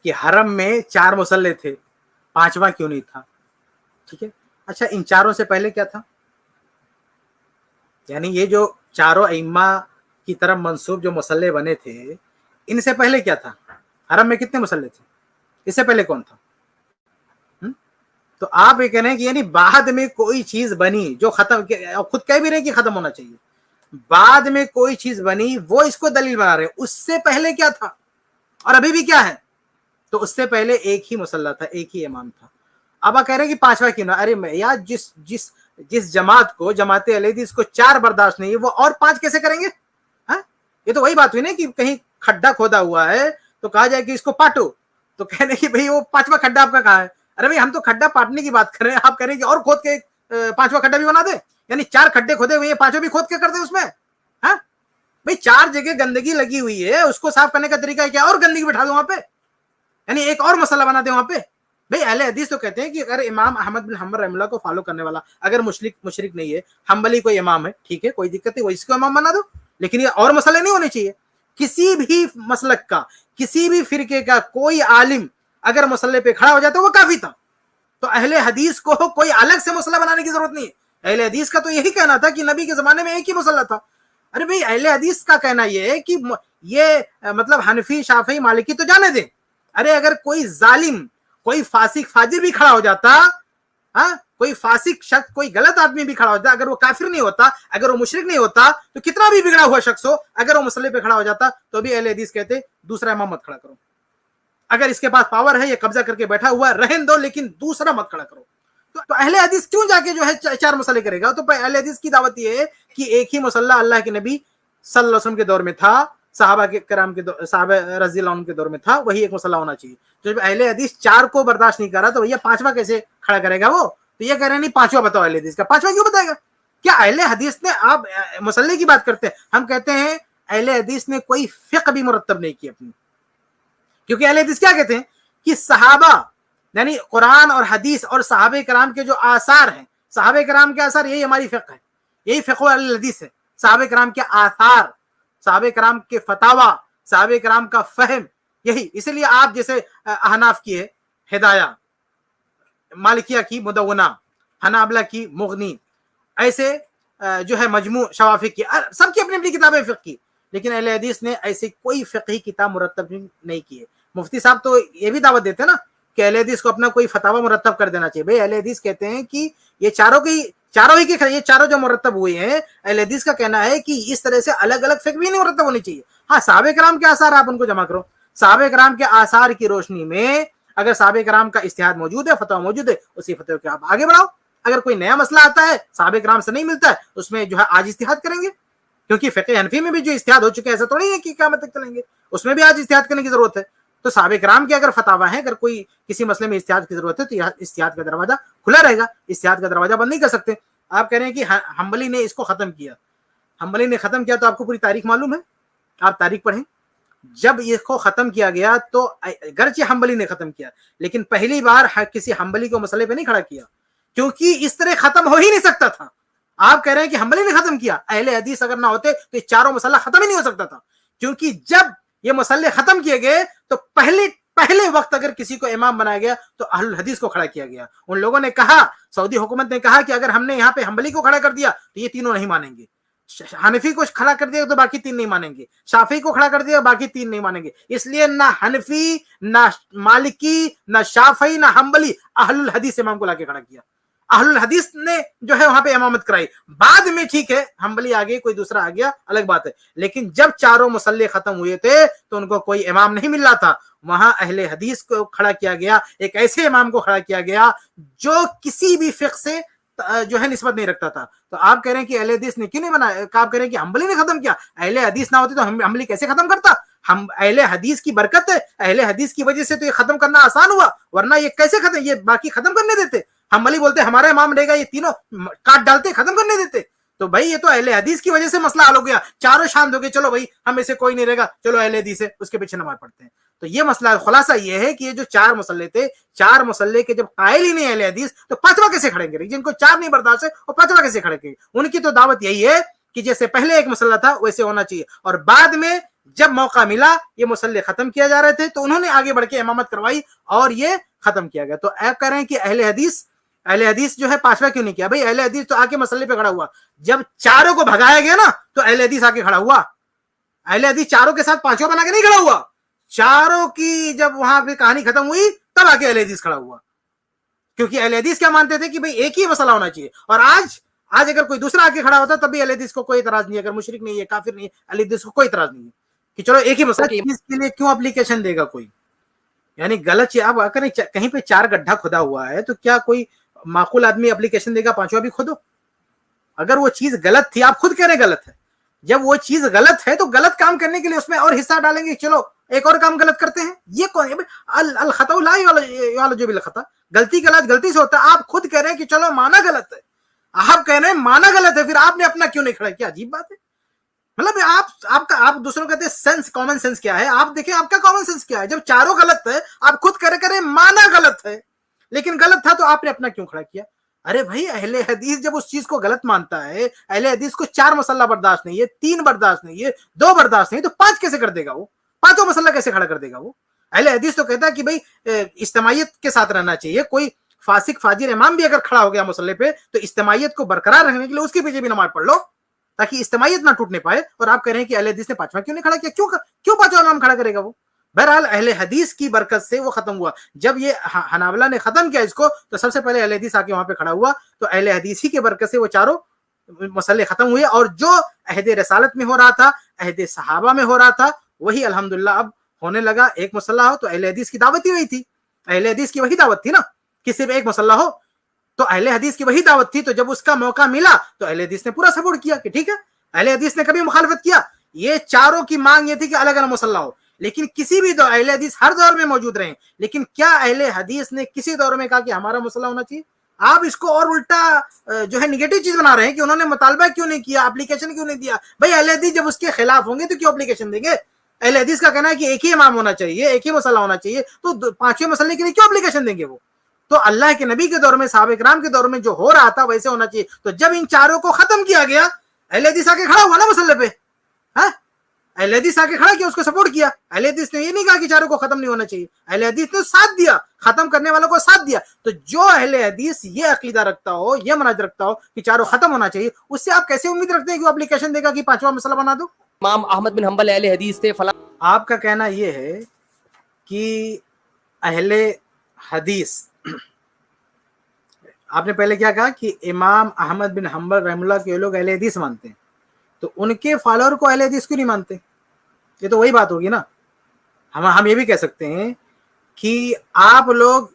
کہ حرم میں 4 مصلے تھے, 5واں کیوں نہیں تھا؟ ٹھیک ہے, اچھا ان 4 سے پہلے کیا تھا؟ یعنی یہ جو 4 ائمہ کی طرف منسوب جو مصلے بنے تھے, ان سے پہلے کیا تھا؟ حرم میں کتنے مصلے تھے؟ اس سے پہلے کون تھا؟ تو آپ یہ کہہ رہے ہیں کہ یعنی بعد میں کوئی چیز بنی جو ختم, خود کہہ بھی رہے ہیں کہ ختم ہونا چاہیے, بعد میں کوئی چیز بنی وہ اس کو دلیل بنا رہے ہیں. اس سے پہلے کیا تھا اور ابھی بھی کیا ہے؟ تو اس سے پہلے ایک ہی مصلی تھا, ایک ہی امام تھا. اب آپ کہہ رہے ہیں کہ پانچواں کیوں نہ؟ ارے یار جس جماعت کو, جماعت اہل حدیث کو 4 برداشت نہیں ہے, وہ اور 5 کیسے کریں گے؟ ہاں, یہ تو وہی بات ہوئی نا کہ کہیں کھڈا کھودا ہوا ہے تو کہا جائے کہ اس کو پاٹو, تو کہنے کہ بھئی وہ 5واں کھڈا آپ کا کہاں ہے؟ ارے بھئی ہم تو کھڈا پاٹنے کی بات کر رہے ہیں, آپ کہہ رہے ہیں کہ اور کھود کے 5واں کھڈا بھی بنا دے, یعنی 4 کھڈے کھودے ہوئے ہیں, 5واں بھی کھود کے کر دے اس میں. ہاں بھئی 4 جگہ گندگی لگی ہوئی ہے, اس کو صاف کرنے کا طریقہ ہے کیا اور گندگی بٹھا دو وہاں پہ, یعنی ایک اور مسئلہ بنا دے وہاں پہ. بھئی اہل حدیث تو کہتے ہیں کہ اگر امام احمد بن حنبل رحمہ اللہ کو فالو کرنے والا اگر مشرک نہیں ہے, حنبلی کوئی امام ہے, ٹھیک ہے کوئی دقت نہیں, وہ اس کو امام بنا دو, لیکن یہ اور مسئلے نہیں ہونے چاہیے. کسی بھی مسلک کا, کسی بھی فرقے کا کوئی عالم اگر مسئلے پہ کھڑا ہو جاتا ہے وہ کافی تھا. تو اہل حدیث کو کوئی الگ سے مسئلہ بنانے کی ضرورت نہیں ہے. اہل حدیث کا تو یہی کہنا تھا کہ نبی کے زمانے میں ایک ہی مسئلہ تھا. ارے بھئی اہل حدیث کا کہنا یہ ہے کہ یہ مطلب حنفی شافعی مالکی تو جانے دیں, ارے اگر کوئی ظالم, کوئی فاسق فاجر بھی کھڑا ہو جاتا, ہاں کوئی فاسق شخص, کوئی غلط آدمی بھی کھڑا ہو جاتا, اگر وہ کافر نہیں ہوتا, اگر وہ مشرک نہیں ہوتا, تو کتنا بھی بگڑا ہوا شخص ہو, اگر وہ مسئلے پہ کھڑا ہو جاتا تو بھی اہل حدیث کہتے دوسرا امام مت کھڑا کرو. اگر اس کے پاس پاور ہے, یہ قبضہ کر کے بیٹھا ہوا, رہن دو, لیکن دوسرا مت کھڑا کرو. تو اہل حدیث کیوں جا کے جو ہے 4 مسئلے کرے گا؟ تو اہل حدیث کی دعوت یہ ہے کہ ایک ہی مسئلہ اللہ کے نبی صلی اللہ علیہ وسلم کے دور میں تھا, صحابہ کے کرام کے صحابہ رضی اللہ عنہ کے دور میں تھا, وہی ایک مسئلہ ہونا چاہیے. جب اہل حدیث 4 کو برداشت نہیں کر رہا تو یہ 5واں کیسے کھڑا کرے گا؟ وہ تو یہ کہہ رہے ہیں نہیں 5واں بتاؤ اہل حدیث کا, 5واں کیوں بتائے گا؟ کیا اہل حدیث نے, آپ مسئلے کی بات کرتے ہیں, ہم کہتے ہیں اہل حدیث نے کوئی فقہ بھی مرتب نہیں کی اپنی, کیونکہ اہل حدیث کیا کہتے ہیں کہ صحابہ یعنی قرآن اور حدیث اور صحابہ کرام کے جو آثار ہیں, صحابہ کرام کے آثار, یہی ہماری فقہ ہے, یہی فقہ اہل حدیث ہے. صحابہ کرام کے آثار, صحابہ کرام کے فتاوا, صحابہ کرام کا فہم, یہی. اسی لیے آپ جیسے احناف کی ہے ہدایہ, مالکیہ کی مدونہ, حنابلہ کی مغنی, ایسے جو ہے مجموع شوافی کی, سب کی اپنی اپنی کتابیں فقہ کی, لیکن اہل حدیث نے ایسی کوئی فقہی کتاب مرتب نہیں کی ہے. مفتی صاحب تو یہ بھی دعوت دیتے ہیں نا کہ اہل حدیث کو اپنا کوئی فتاوا مرتب کر دینا چاہیے. بھئی اہل حدیث کہتے ہیں کہ یہ چاروں جو مرتب ہوئے ہیں, اہل حدیث کا کہنا ہے کہ اس طرح سے الگ الگ فقہ بھی نہیں مرتب ہونی چاہیے. ہاں صحابہ کرام کے آثار آپ ان کو جمع کرو, صحابہ کرام کے آثار کی روشنی میں اگر صحابہ کرام کا اجتہاد موجود ہے, فتویٰ موجود ہے, اسی فتوے کو آپ آگے بڑھاؤ. اگر کوئی نیا مسئلہ آتا ہے صحابہ کرام سے نہیں ملتا ہے, اس میں جو ہے آج اجتہاد کریں گے, کیونکہ فقہ حنفی میں بھی جو اجتہاد ہو چکے ہیں ایسا تھوڑی ہے کہ قیامت تک چلیں گے, اس میں بھی آج اجتہاد کرنے کی ضرورت ہے. تو صحابہ کرام کے اگر فتاوا ہیں, اگر کوئی کسی مسئلے میں اجتہاد کی ضرورت ہے تو اجتہاد کا دروازہ کھلا رہے گا, اجتہاد کا دروازہ بند نہیں کر سکتے. آپ کہہ رہے ہیں کہ حنبلی نے اس کو ختم کیا, حنبلی نے ختم کیا, تو آپ کو پوری تاریخ معلوم ہے, آپ تاریخ پڑھیں. جب اس کو ختم کیا گیا تو گرچہ حنبلی نے ختم کیا, لیکن پہلی بار کسی حنبلی کو مسئلے پہ نہیں کھڑا کیا, کیونکہ اس طرح ختم ہو ہی نہیں سکتا تھا. آپ کہہ رہے ہیں کہ حنبلی نے ختم کیا, اہل حدیث اگر نہ ہوتے تو یہ چاروں مسئلہ ختم ہی نہیں ہو سکتا تھا. کیونکہ جب یہ مسئلے ختم کیے گئے تو پہلے وقت اگر کسی کو امام بنایا گیا تو اہل الحدیث کو کھڑا کیا گیا. ان لوگوں نے کہا, سعودی حکومت نے کہا کہ اگر ہم نے یہاں پہ حنبلی کو کھڑا کر دیا تو یہ تینوں نہیں مانیں گے, حنفی کو کھڑا کر دیا تو باقی 3 نہیں مانیں گے, شافعی کو کھڑا کر دیا باقی 3 نہیں مانیں گے. اس لیے نہ حنفی, نہ مالکی, نہ شافعی, نہ حنبلی, اہل الحدیث امام کو لا کے کھڑا کیا. اہل الحدیث نے جو ہے وہاں پہ امامت کرائی. بعد میں ٹھیک ہے حنبلی آ گئے, کوئی دوسرا آ گیا, الگ بات ہے, لیکن جب چاروں مسئلے ختم ہوئے تھے تو ان کو کوئی امام نہیں مل رہا تھا. وہاں اہل حدیث کو کھڑا کیا گیا, ایک ایسے امام کو کھڑا کیا گیا جو کسی بھی فقہ سے جو ہے نسبت نہیں رکھتا تھا. تو آپ کہہ رہے ہیں کہ اہل حدیث نے کیوں نہیں بنایا, آپ کہہ رہے ہیں کہ حنبلی نے ختم کیا. اہل حدیث نہ ہوتے تو حنبلی کیسے ختم کرتا؟ ہم اہل حدیث کی برکت ہے, اہل حدیث کی وجہ سے تو یہ ختم کرنا آسان ہوا, ورنہ یہ کیسے ختم, یہ باقی ختم کرنے دیتے. حنبلی بولتے ہمارا امام رہے گا, یہ تینوں کاٹ ڈالتے, ختم کرنے دیتے. تو بھائی یہ تو اہل حدیث کی وجہ سے مسئلہ حل ہو گیا, چاروں شاند ہو گئے, چلو بھائی ہم میں سے کوئی نہیں رہے گا, چلو اہل حدیث ہے اس کے پیچھے نماز پڑھتے ہیں. تو یہ مسئلہ خلاصہ یہ ہے کہ یہ جو 4 مسئلے تھے, 4 مسئلے کے جب قائل ہی نہیں اہل حدیث تو 5واں کیسے کھڑیں گے؟ جن کو 4 نہیں برداشت ہے وہ 5واں کیسے کھڑیں گے؟ ان کی تو دعوت یہی ہے کہ جیسے پہلے ایک مسئلہ تھا ویسے ہونا چاہیے, اور بعد میں جب موقع ملا یہ مسئلے ختم کیا جا رہے تھے تو انہوں نے آگے بڑھ کے امامت کروائی اور یہ ختم کیا گیا. تو آپ کہہ رہے ہیں کہ اہل حدیث جو ہے 5واں کیوں نہیں کیا؟ بھائی اہل حدیث تو آ کے مسئلے پہ کھڑا ہوا, جب چاروں کو بھگایا گیا نا تو اہل حدیث آ کے کھڑا ہوا. اہل حدیث چاروں کے ساتھ 5واں بنا کے نہیں کھڑا ہوا, چاروں کی جب وہاں پہ کہانی ختم ہوئی تب آ کے اہل حدیث کھڑا ہوا. کیونکہ اہل حدیث کیا مانتے تھے کہ بھئی ایک ہی مسئلہ ہونا چاہیے, اور آج اگر کوئی دوسرا آ کے کھڑا ہوتا تب بھی اہل حدیث کو کوئی اعتراض نہیں ہے, اگر مشرک نہیں ہے, کافر نہیں ہے, اہل حدیث کو کوئی اعتراض نہیں ہے کہ چلو ایک ہی مسئلہ. اس کے لیے کیوں اپلیکیشن دے گا کوئی؟ یعنی غلط چیز آپ اگر کہیں پہ 4 گڈھا کھدا ہوا ہے تو کیا کوئی معقول آدمی اپلیکیشن دے گا 5واں بھی کھودو؟ اگر وہ چیز غلط تھی، آپ خود کہہ رہے ہیں غلط ہے، جب وہ چیز غلط ہے تو غلط کام کرنے کے لیے اس میں اور حصہ ڈالیں گے، چلو ایک اور کام غلط کرتے ہیں. یہ کون ہے؟ الخطا لا یعالج بالخطا، غلطی کا علاج غلطی سے ہوتا ہے. آپ خود کہہ رہے ہیں کہ چلو مانا غلط ہے، آپ کہہ رہے ہیں مانا غلط ہے، پھر آپ نے اپنا کیوں نہیں کھڑا کیا؟ عجیب بات ہے. مطلب آپ دوسروں کو کہتے ہیں سینس، کامن سینس کیا ہے؟ آپ دیکھیں آپ کا کامن سینس کیا ہے. جب چاروں غلط ہے، آپ خود کہہ رہے مانا غلط ہے، لیکن غلط تھا تو آپ نے اپنا کیوں کھڑا کیا؟ ارے بھائی اہل حدیث جب اس چیز کو غلط مانتا ہے، اہل حدیث کو 4 مسئلہ برداشت نہیں ہے، 3 برداشت نہیں ہے، 2 برداشت نہیں، تو 5 کیسے کر دے گا؟ وہ 5 مسئلہ کیسے کھڑا کر دے گا؟ وہ اہل حدیث تو کہتا ہے کہ بھائی اجتماعیت کے ساتھ رہنا چاہیے. کوئی فاسق فاجر امام بھی اگر کھڑا ہو گیا مسئلے پہ تو اجتماعیت کو برقرار رکھنے کے لیے اس کے پیچھے بھی نماز پڑھ لو تاکہ اجتماعیت نہ ٹوٹنے پائے. اور آپ کہہ رہے ہیں کہ اہل حدیث نے 5واں کیوں نہیں کھڑا کیا؟ کیوں 5واں امام کھڑا کرے گا وہ؟ بہرحال اہل حدیث کی برکت سے وہ ختم ہوا. جب یہ حنابلہ نے ختم کیا اس کو تو سب سے پہلے اہل حدیث آ کے وہاں پہ کھڑا ہوا، تو اہل حدیث ہی کی برکت سے وہ چاروں مسئلے ختم ہوئے. اور جو عہد رسالت میں ہو رہا تھا، عہد صحابہ میں ہو رہا تھا، وہی الحمدللہ اب ہونے لگا. ایک مسئلہ ہو تو اہل حدیث کی دعوت ہی وہی تھی، اہل حدیث کی وہی دعوت تھی نا کہ صرف ایک مسئلہ ہو تو اہل حدیث کی وہی دعوت تھی. تو جب اس کا موقع ملا تو اہل حدیث نے پورا سپورٹ کیا کہ ٹھیک ہے. اہل حدیث نے کبھی مخالفت کیا؟ یہ چاروں کی مانگ یہ تھی کہ الگ الگ مسئلہ ہو، لیکن کسی بھی دور اہل حدیث ہر دور میں موجود رہے. لیکن کیا اہل حدیث نے کسی دور میں کہا کہ ہمارا مسئلہ ہونا چاہیے؟ آپ اس کو اور الٹا جو ہے نیگیٹو چیز بنا رہے ہیں کہ انہوں نے مطالبہ کیوں نہیں کیا، اپلیکیشن کیوں نہیں دیا. بھائی اہل حدیث جب اس کے خلاف ہوں گے تو کیوں اپلیکیشن دیں گے؟ اہل حدیث کا کہنا ہے کہ ایک ہی امام ہونا چاہیے، ایک ہی مسئلہ ہونا چاہیے، تو 5ویں مسئلے کے لیے کیوں اپلیکیشن دیں گے وہ؟ تو اللہ کے نبی کے دور میں، صحابہ کرام کے دور میں جو ہو رہا تھا ویسے ہونا چاہیے. تو جب ان چاروں کو ختم کیا گیا، اہل حدیث آ کے کھڑا ہوا نا مسئلے پہ. ہاں اہل حدیث آ کے کھڑا کیا، اس کو سپورٹ کیا. اہل حدیث نے یہ نہیں کہا کہ چاروں کو ختم نہیں ہونا چاہیے، اہل حدیث نے ساتھ دیا، ختم کرنے والوں کو ساتھ دیا. تو جو اہل حدیث یہ عقیدہ رکھتا ہو، یہ منہج رکھتا ہو کہ چاروں ختم ہونا چاہیے، اس سے آپ کیسے امید رکھتے ہیں کہ وہ اپلیکیشن دے گا کہ 5واں مسئلہ بنا دو؟ امام احمد بن حنبل اہل حدیث تھے فلاں. آپ کا کہنا یہ ہے کہ اہل حدیث، آپ نے پہلے کیا کہا کہ امام احمد بن حنبل رحم اللہ کے لوگ اہل حدیث مانتے ہیں، تو ان کے فالوور کو اہل حدیث کیوں نہیں مانتے؟ یہ تو وہی بات ہوگی نا. ہم یہ بھی کہہ سکتے ہیں کہ آپ لوگ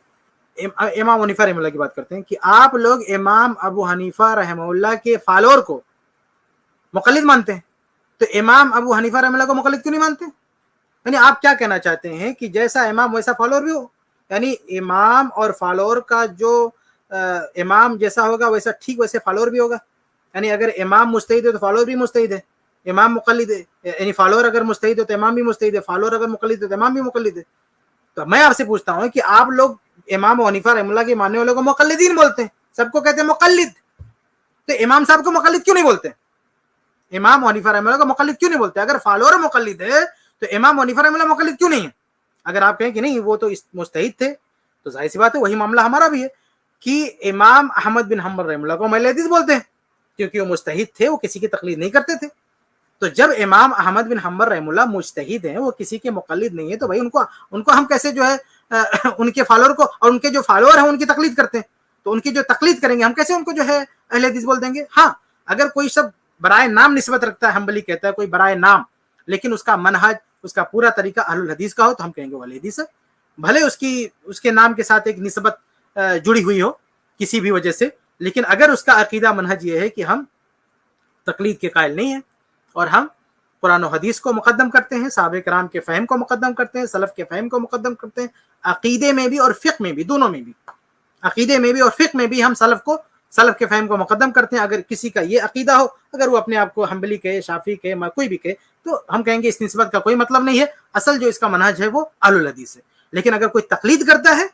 امام حنیفہ رحمہ اللہ کی بات کرتے ہیں کہ آپ لوگ امام ابو حنیفہ رحمہ اللہ کے فالوور کو مقلد مانتے ہیں، تو امام ابو حنیفہ رحمہ اللہ کو مقلد کیوں نہیں مانتے؟ یعنی آپ کیا کہنا چاہتے ہیں کہ جیسا امام ویسا فالوور بھی ہو؟ یعنی امام اور فالوور کا جو امام جیسا ہوگا ویسا ٹھیک ویسے فالوور بھی ہوگا. یعنی اگر امام مجتہد ہے تو فالوور بھی مجتہد ہے، امام مقلد ہے. یعنی فالوور اگر مجتہد ہے تو امام بھی مجتہد ہے، فالوور اگر مقلد ہے تو امام بھی مقلد ہے. تو میں آپ سے پوچھتا ہوں کہ آپ لوگ امام حنیفہ رحمہ اللہ کے ماننے والوں کو مقلدین بولتے ہیں، سب کو کہتے ہیں مقلد، تو امام صاحب کو مقلد کیوں نہیں بولتے؟ امام حنیفہ رحمہ اللہ کو مقلد کیوں نہیں بولتے؟ اگر فالوور مقلد ہے تو امام حنیفہ رحمہ اللہ مقلد کیوں نہیں ہے؟ اگر آپ کہیں کہ نہیں وہ تو مجتہد تھے تو ظاہر سی بات ہے وہی معاملہ ہمارا بھی ہے کہ امام احمد بن حنبل رحمہ اللہ کو اہل حدیث بولتے ہیں کیونکہ وہ مجتہد تھے، وہ کسی کی تقلید نہیں کرتے تھے. تو جب امام احمد بن حنبل رحمہ اللہ مجتہد ہیں، وہ کسی کے مقلد نہیں ہے، تو بھائی ان کو ہم کیسے جو ہے ان کے فالوور کو، اور ان کے جو فالوور ہیں ان کی تقلید کرتے ہیں، تو ان کی جو تقلید کریں گے ہم کیسے ان کو جو ہے اہل حدیث بول دیں گے؟ ہاں اگر کوئی سب برائے نام نسبت رکھتا ہے، حنبلی کہتا ہے کوئی برائے نام، لیکن اس کا منہج، اس کا پورا طریقہ اہل الحدیث کا ہو تو ہم کہیں گے وہ اہل حدیث ہے، بھلے اس کے نام کے ساتھ ایک نسبت جڑی ہوئی ہو کسی بھی وجہ سے. لیکن اگر اس کا عقیدہ منہج یہ ہے کہ ہم تقلید کے قائل نہیں ہیں اور ہم قرآن و حدیث کو مقدم کرتے ہیں، صحابہ کرام کے فہم کو مقدم کرتے ہیں، سلف کے فہم کو مقدم کرتے ہیں، عقیدے میں بھی اور فقہ میں بھی، دونوں میں بھی، عقیدے میں بھی اور فقہ میں بھی ہم سلف کے فہم کو مقدم کرتے ہیں. اگر کسی کا یہ عقیدہ ہو، اگر وہ اپنے آپ کو حنبلی کہے، شافعی کہے، کوئی بھی کہے، تو ہم کہیں گے اس نسبت کا کوئی مطلب نہیں ہے، اصل جو اس کا منہج ہے وہ اہل الحدیث ہے. لیکن اگر کوئی تقلید کرتا ہے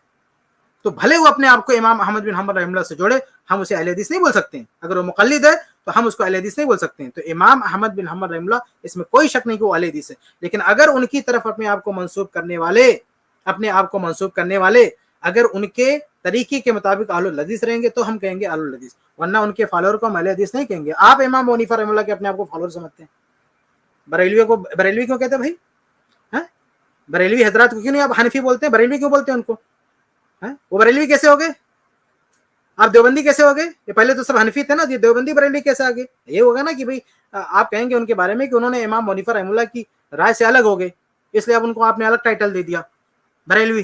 تو بھلے وہ اپنے آپ کو امام احمد بن حنبل رحمہ اللہ سے جوڑے، ہم اسے اہل حدیث نہیں بول سکتے ہیں. اگر وہ مقلد ہے تو ہم اس کو اہل حدیث نہیں بول سکتے ہیں. تو امام احمد بن حنبل رحمہ اللہ اس میں کوئی شک نہیں کہ وہ اہل حدیث ہے. لیکن اگر ان کی طرف اپنے آپ کو منسوب کرنے والے اگر ان کے طریقے کے مطابق اہل الحدیث رہیں گے تو ہم کہیں گے اہل الحدیث، ورنہ ان کے فالوور کو ہم اہل حدیث نہیں کہیں گے. آپ امام حنیفہ رحمہ اللہ کے اپنے آپ کو فالوور سمجھتے ہیں، بریلوی کیوں کہتے ہیں بھائی؟ بریلوی حضرات کو کیوں نہیں آپ حنفی بولتے ہیں؟ بریلوی کیوں بولتے ہیں ان کو؟ وہ بریلوی کیسے ہو گئے؟ آپ دیوبندی کیسے ہو گئے؟ یہ پہلے تو سب حنفی تھے نا، یہ دیوبندی بریلوی کیسے آگے؟ یہ ہوگا نا کہ بھائی آپ کہیں گے ان کے بارے میں کہ انہوں نے امام حنیفہ رحمہ اللہ کی رائے سے الگ ہو گئے، اس لیے اب ان کو آپ نے الگ ٹائٹل دے دیا بریلوی.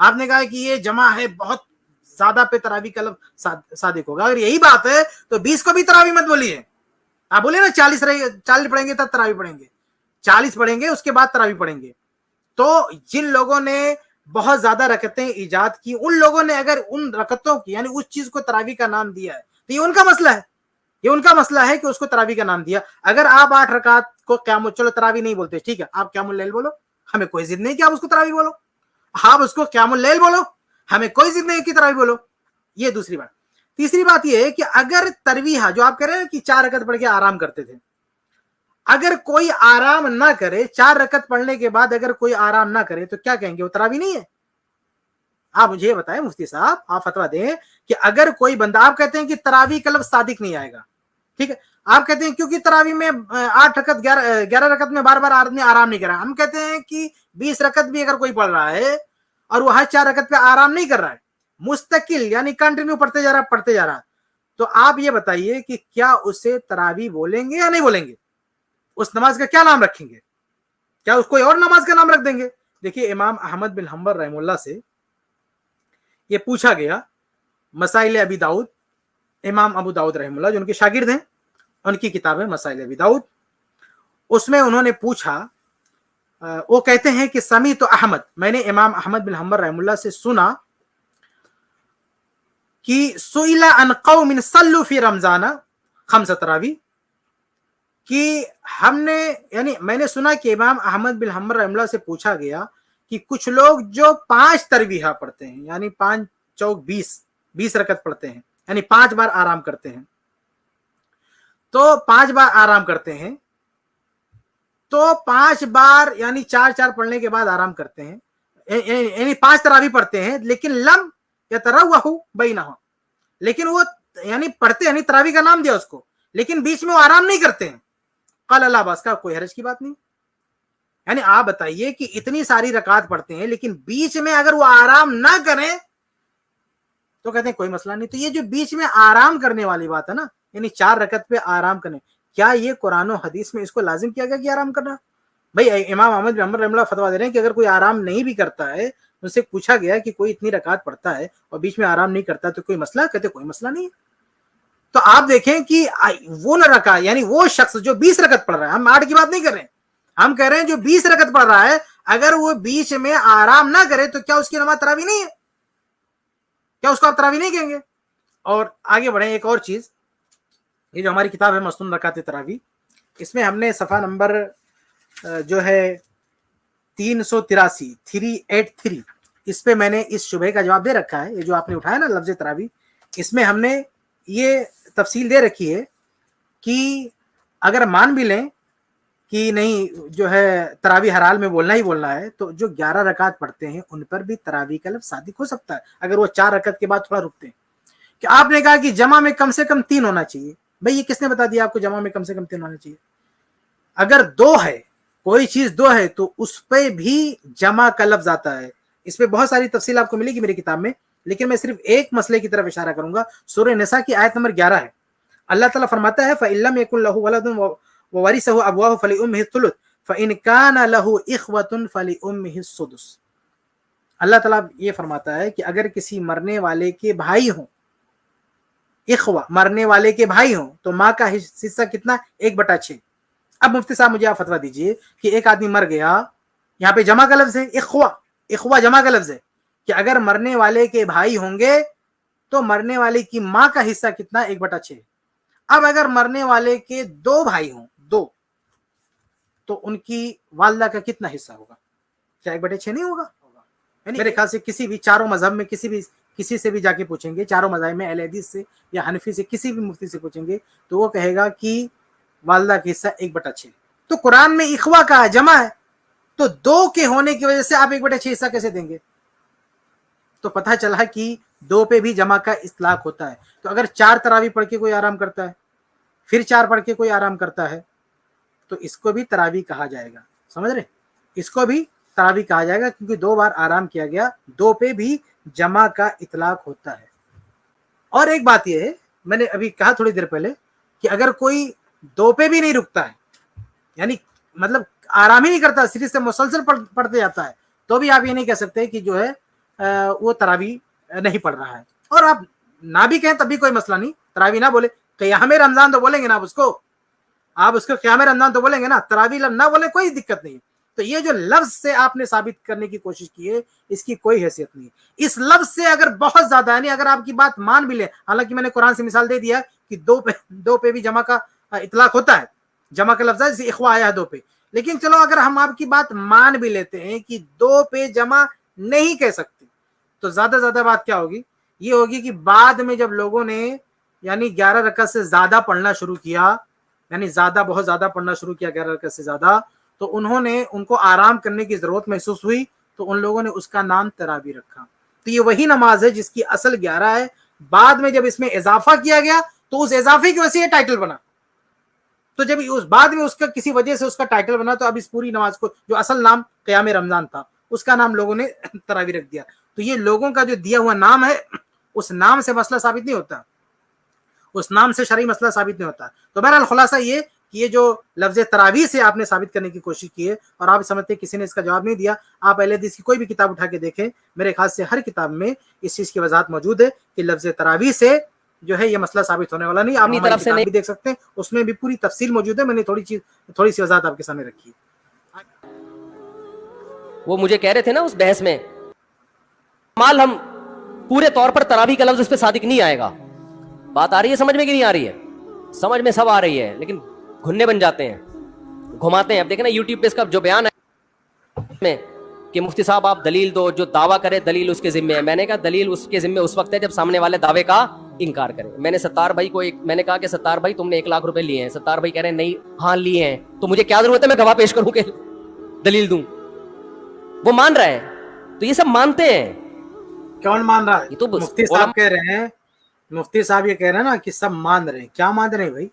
آپ نے کہا کہ یہ جمع ہے بہت زیادہ پہ تراویح کا لفظ صادق ہوگا. اگر یہی بات ہے تو 20 کو بھی تراویح مت بولیے. آپ بولے نا 40 پڑھیں گے تب تراویح پڑھیں گے, 40 پڑھیں گے اس کے بعد تراویح پڑھیں گے. تو جن لوگوں نے بہت زیادہ رکعتیں ایجاد کی, ان لوگوں نے اگر ان رکعتوں کی یعنی اس چیز کو تراویح کا نام دیا ہے تو یہ ان کا مسئلہ ہے. یہ ان کا مسئلہ ہے کہ اس کو تراویح کا نام دیا. اگر آپ 8 رکعت کو قیام, چلو تراویح نہیں بولتے, ٹھیک ہے, آپ قیام اللیل بولو, ہمیں کوئی ضد نہیں کہ آپ اس کو تراویح بولو. آپ اس کو قیام اللیل بولو, ہمیں کوئی ضد نہیں کہ تراویح بولو. یہ دوسری بات. تیسری بات یہ ہے کہ اگر ترویح جو آپ کہہ رہے ہیں کہ 4 رکعت پڑھ کے آرام کرتے تھے, اگر کوئی آرام نہ کرے 4 رکعت پڑھنے کے بعد اگر کوئی آرام نہ کرے تو کیا کہیں گے, وہ تراویح نہیں ہے؟ آپ مجھے یہ بتائیں مفتی صاحب, آپ فتویٰ دیں کہ اگر کوئی بندہ, آپ کہتے ہیں کہ تراویح کا لفظ صادق نہیں آئے گا, ٹھیک ہے, آپ کہتے ہیں کیونکہ تراویح میں 8 رکعت 11 رکعت میں بار بار آدمی آرام نہیں کر رہا. ہم کہتے ہیں کہ 20 رکعت بھی اگر کوئی پڑھ رہا ہے اور وہ ہر 4 رکعت پہ آرام نہیں کر رہا ہے, مستقل یعنی کنٹینیو پڑھتے جا رہا, تو آپ یہ بتائیے کہ کیا اسے تراویح بولیں گے یا نہیں بولیں گے؟ اس نماز کا کیا نام رکھیں گے؟ کیا اس کوئی اور نماز کا نام رکھ دیں گے؟ دیکھیے امام احمد بن حنبل رحمہ اللہ سے یہ پوچھا گیا مسائل ابی داؤد, امام ابو داؤد رحمہ اللہ جو ان کے شاگرد ہیں, ان کی کتاب ہے مسائل ابی داؤد, اس میں انہوں نے پوچھا, وہ کہتے ہیں کہ سمیت احمد, میں نے امام احمد بن حنبل رحمہ اللہ سے سنا کہ سئل عن قوم صلوا فی رمضان 5 تراویح, کہ ہم نے یعنی میں نے سنا کہ امام احمد بن حنبل رحمہ اللہ سے پوچھا گیا کہ کچھ لوگ جو 5 تراویح پڑھتے ہیں یعنی 5 چوک 20 رکعت پڑھتے ہیں یعنی 5 بار آرام کرتے ہیں, تو 5 بار آرام کرتے ہیں, تو 5 بار یعنی 4 پڑھنے کے بعد آرام کرتے ہیں, یعنی 5 تراویح پڑھتے ہیں, لیکن لم یتروحوا بینہم, لیکن وہ یعنی پڑھتے یعنی تراویح کا نام دیا اس کو, لیکن بیچ میں وہ آرام نہیں کرتے ہیں. قال لا باس, کا کوئی حرج کی بات نہیں. یعنی آپ بتائیے کہ اتنی ساری رکعات پڑھتے ہیں لیکن بیچ میں اگر وہ آرام نہ کریں تو کہتے ہیں کوئی مسئلہ نہیں. تو یہ جو بیچ میں آرام کرنے والی بات ہے نا, یعنی 4 رکعت پہ آرام کرنے, کیا یہ قرآن و حدیث میں اس کو لازم کیا گیا کہ آرام کرنا؟ بھائی امام احمد بن حنبل رحمہ اللہ فتویٰ دے رہے ہیں کہ اگر کوئی آرام نہیں بھی کرتا ہے, ان سے پوچھا گیا کہ کوئی اتنی رکعات پڑھتا ہے اور بیچ میں آرام نہیں کرتا تو کوئی مسئلہ؟ کہتے کوئی مسئلہ نہیں. تو آپ دیکھیں کہ وہ نہ رکھا یعنی وہ شخص جو 20 رکعت پڑھ رہا ہے, ہم 8 کی بات نہیں کر رہے ہیں, ہم کہہ رہے ہیں جو 20 رکعت پڑھ رہا ہے, اگر وہ بیچ میں آرام نہ کرے تو کیا اس کی نماز تراویح نہیں ہے؟ کیا اس کو آپ تراویح نہیں کہیں گے؟ اور آگے بڑھیں, ایک اور چیز, یہ جو ہماری کتاب ہے مسنون رکعت تراویح, اس میں ہم نے صفحہ نمبر جو ہے 383 اس پہ میں نے اس شبہے کا جواب دے رکھا ہے. یہ جو آپ نے اٹھایا نا لفظ تراویح, اس میں ہم نے یہ تفصیل دے رکھی ہے کہ اگر مان بھی لیں کہ نہیں جو ہے تراویح ہر حال میں بولنا ہی بولنا ہے, تو جو 11 رکعت پڑھتے ہیں ان پر بھی تراویح کا لفظ صادق ہو سکتا ہے اگر وہ 4 رکعت کے بعد تھوڑا رکتے ہیں. کہ آپ نے کہا کہ جمع میں کم سے کم 3 ہونا چاہیے, بھئی یہ کس نے بتا دیا آپ کو جمع میں کم سے کم 3 ہونا چاہیے؟ اگر 2 ہے, کوئی چیز 2 ہے تو اس پہ بھی جمع کا لفظ آتا ہے. اس پہ بہت ساری تفصیل آپ کو ملے گی میری کتاب میں, لیکن میں صرف ایک مسئلے کی طرف اشارہ کروں گا. سورہ نساء کی آیت نمبر 11 ہے, اللہ تعالیٰ فرماتا ہے فَإِن لَّمْ يَكُن لَّهُ وَلَدٌ وَوَرِثَهُ أَبْوَاهُ فَلِأُمِّهِ الثُّلُثُ فَإِن كَانَ لَهُ إِخْوَةٌ فَلِأُمِّهِ السُّدُسُ. اللہ تعالیٰ یہ فرماتا ہے کہ اگر کسی مرنے والے کے بھائی ہوں, اخوہ مرنے والے کے بھائی ہوں, تو ماں کا حصہ کتنا؟ 1/6. اب مفتی صاحب مجھے آپ فتویٰ دیجئے کہ ایک آدمی مر گیا, یہاں پہ جمع کا لفظ ہے, اخوہ جمع کا لفظ ہے, کہ اگر مرنے والے کے بھائی ہوں گے تو مرنے والے کی ماں کا حصہ کتنا؟ 1/6. اب اگر مرنے والے کے 2 بھائی ہوں, 2, تو ان کی والدہ کا کتنا حصہ ہوگا؟ کیا 1/6 نہیں ہوگا؟ میرے خیال سے کسی بھی چاروں مذہب میں کسی سے بھی جا کے پوچھیں گے, چاروں مذاہب میں اہل حدیث سے یا حنفی سے کسی بھی مفتی سے پوچھیں گے تو وہ کہے گا کہ والدہ کا حصہ 1/6. تو قرآن میں اخوہ کا جمع ہے, تو 2 کے ہونے کی وجہ سے آپ 1/6 حصہ کیسے دیں گے؟ تو پتہ چلا کہ 2 پہ بھی جمع کا اطلاق ہوتا ہے. تو اگر 4 تراویح پڑھ کے کوئی آرام کرتا ہے, پھر 4 پڑھ کے کوئی آرام کرتا ہے, تو اس کو بھی تراویح کہا جائے گا. سمجھ رہے؟ اس کو بھی تراویح کہا جائے گا کیونکہ 2 بار آرام کیا گیا, 2 پہ بھی جمع کا اطلاق ہوتا ہے. اور ایک بات یہ ہے, میں نے ابھی کہا تھوڑی دیر پہلے کہ اگر کوئی 2 پہ بھی نہیں رکتا ہے, یعنی مطلب آرام ہی نہیں کرتا, صرف سے مسلسل پڑھتے جاتا ہے, تو بھی آپ یہ نہیں کہہ سکتے کہ جو ہے وہ تراوی نہیں پڑھ رہا ہے. اور آپ نہ بھی کہیں تب بھی کوئی مسئلہ نہیں, تراوی نہ بولے, قیام رمضان تو بولیں گے نا آپ اس کو قیام رمضان تو بولیں گے نا, تراوی نہ بولیں کوئی دقت نہیں. تو یہ جو لفظ سے آپ نے ثابت کرنے کی کوشش کی ہے اس کی کوئی حیثیت نہیں. اس لفظ سے اگر بہت زیادہ یعنی اگر آپ کی بات مان بھی لیں, حالانکہ میں نے قرآن سے مثال دے دیا کہ دو پہ بھی جمع کا اطلاق ہوتا ہے, جمع کا لفظ ہے جیسے اخوا آیا ہے دو پہ, لیکن چلو اگر ہم آپ کی بات مان بھی لیتے ہیں کہ دو پہ جمع نہیں کہہ سکتے, تو زیادہ بات کیا ہوگی, یہ ہوگی کہ بعد میں جب لوگوں نے یعنی 11 رکعت سے زیادہ پڑھنا شروع کیا, یعنی بہت زیادہ پڑھنا شروع کیا 11 رکعت سے زیادہ, تو ان کو آرام کرنے کی ضرورت محسوس ہوئی, تو ان لوگوں نے اس کا نام تراوی رکھا. تو یہ وہی نماز ہے جس کی اصل 11 ہے, بعد میں جب اس میں اضافہ کیا گیا تو اس اضافے کی وجہ سے یہ ٹائٹل بنا. تو جب اس بعد میں اس کا کسی وجہ سے اس کا ٹائٹل بنا, تو اب اس پوری نماز کو جو اصل نام قیام رمضان تھا اس کا نام لوگوں نے تراوی رکھ دیا. تو یہ لوگوں کا جو دیا ہوا نام ہے, اس نام سے مسئلہ ثابت نہیں ہوتا, اس نام سے شرعی مسئلہ ثابت نہیں ہوتا. تو بہرحال خلاصہ یہ کہ یہ جو لفظ تراویح سے آپ نے ثابت کرنے کی کوشش کی ہے اور آپ سمجھتے کسی نے اس کا جواب نہیں دیا, آپ اہل حدیث کی کوئی بھی کتاب اٹھا کے دیکھیں, میرے خیال سے ہر کتاب میں اس چیز کی وضاحت موجود ہے کہ لفظ تراویح سے جو ہے یہ مسئلہ ثابت ہونے والا نہیں. آپ اپنی ہماری طرف سے کتاب نہیں, بھی دیکھ سکتے ہیں, اس میں بھی پوری تفصیل موجود ہے, میں نے تھوڑی سی وضاحت آپ کے سامنے رکھی ہے. وہ مجھے کہہ رہے تھے نا اس بحث میں, مال ہم پورے طور پر تراویح کا لفظ اس پہ صادق نہیں آئے گا. بات آ رہی ہے سمجھ میں کہ نہیں آ رہی ہے؟ سمجھ میں سب آ رہی ہے, لیکن گھننے بن جاتے ہیں, گھماتے ہیں. اب دیکھیں نا یوٹیوب پہ اس کا جو بیان ہے کہ مفتی صاحب آپ دلیل دو, جو دعویٰ کرے دلیل اس کے ذمے ہے. میں نے کہا دلیل اس کے ذمے اس وقت ہے جب سامنے والے دعوے کا انکار کرے. میں نے ستار بھائی کو میں نے کہا کہ ستار بھائی تم نے 1 لاکھ روپے لیے ہیں. ستار بھائی کہہ رہے ہیں نہیں, ہاں لیے ہیں, تو مجھے کیا ضرورت ہے میں گواہ پیش کروں کہ دلیل دوں؟ وہ مان رہا ہے, تو یہ سب مانتے ہیں. کون مان رہا ہے؟ یہ تو مفتی صاحب کہہ رہے ہیں, مفتی صاحب یہ کہہ رہے ہیں نا کہ سب مان رہے ہیں. کیا مان رہے ہیں بھائی؟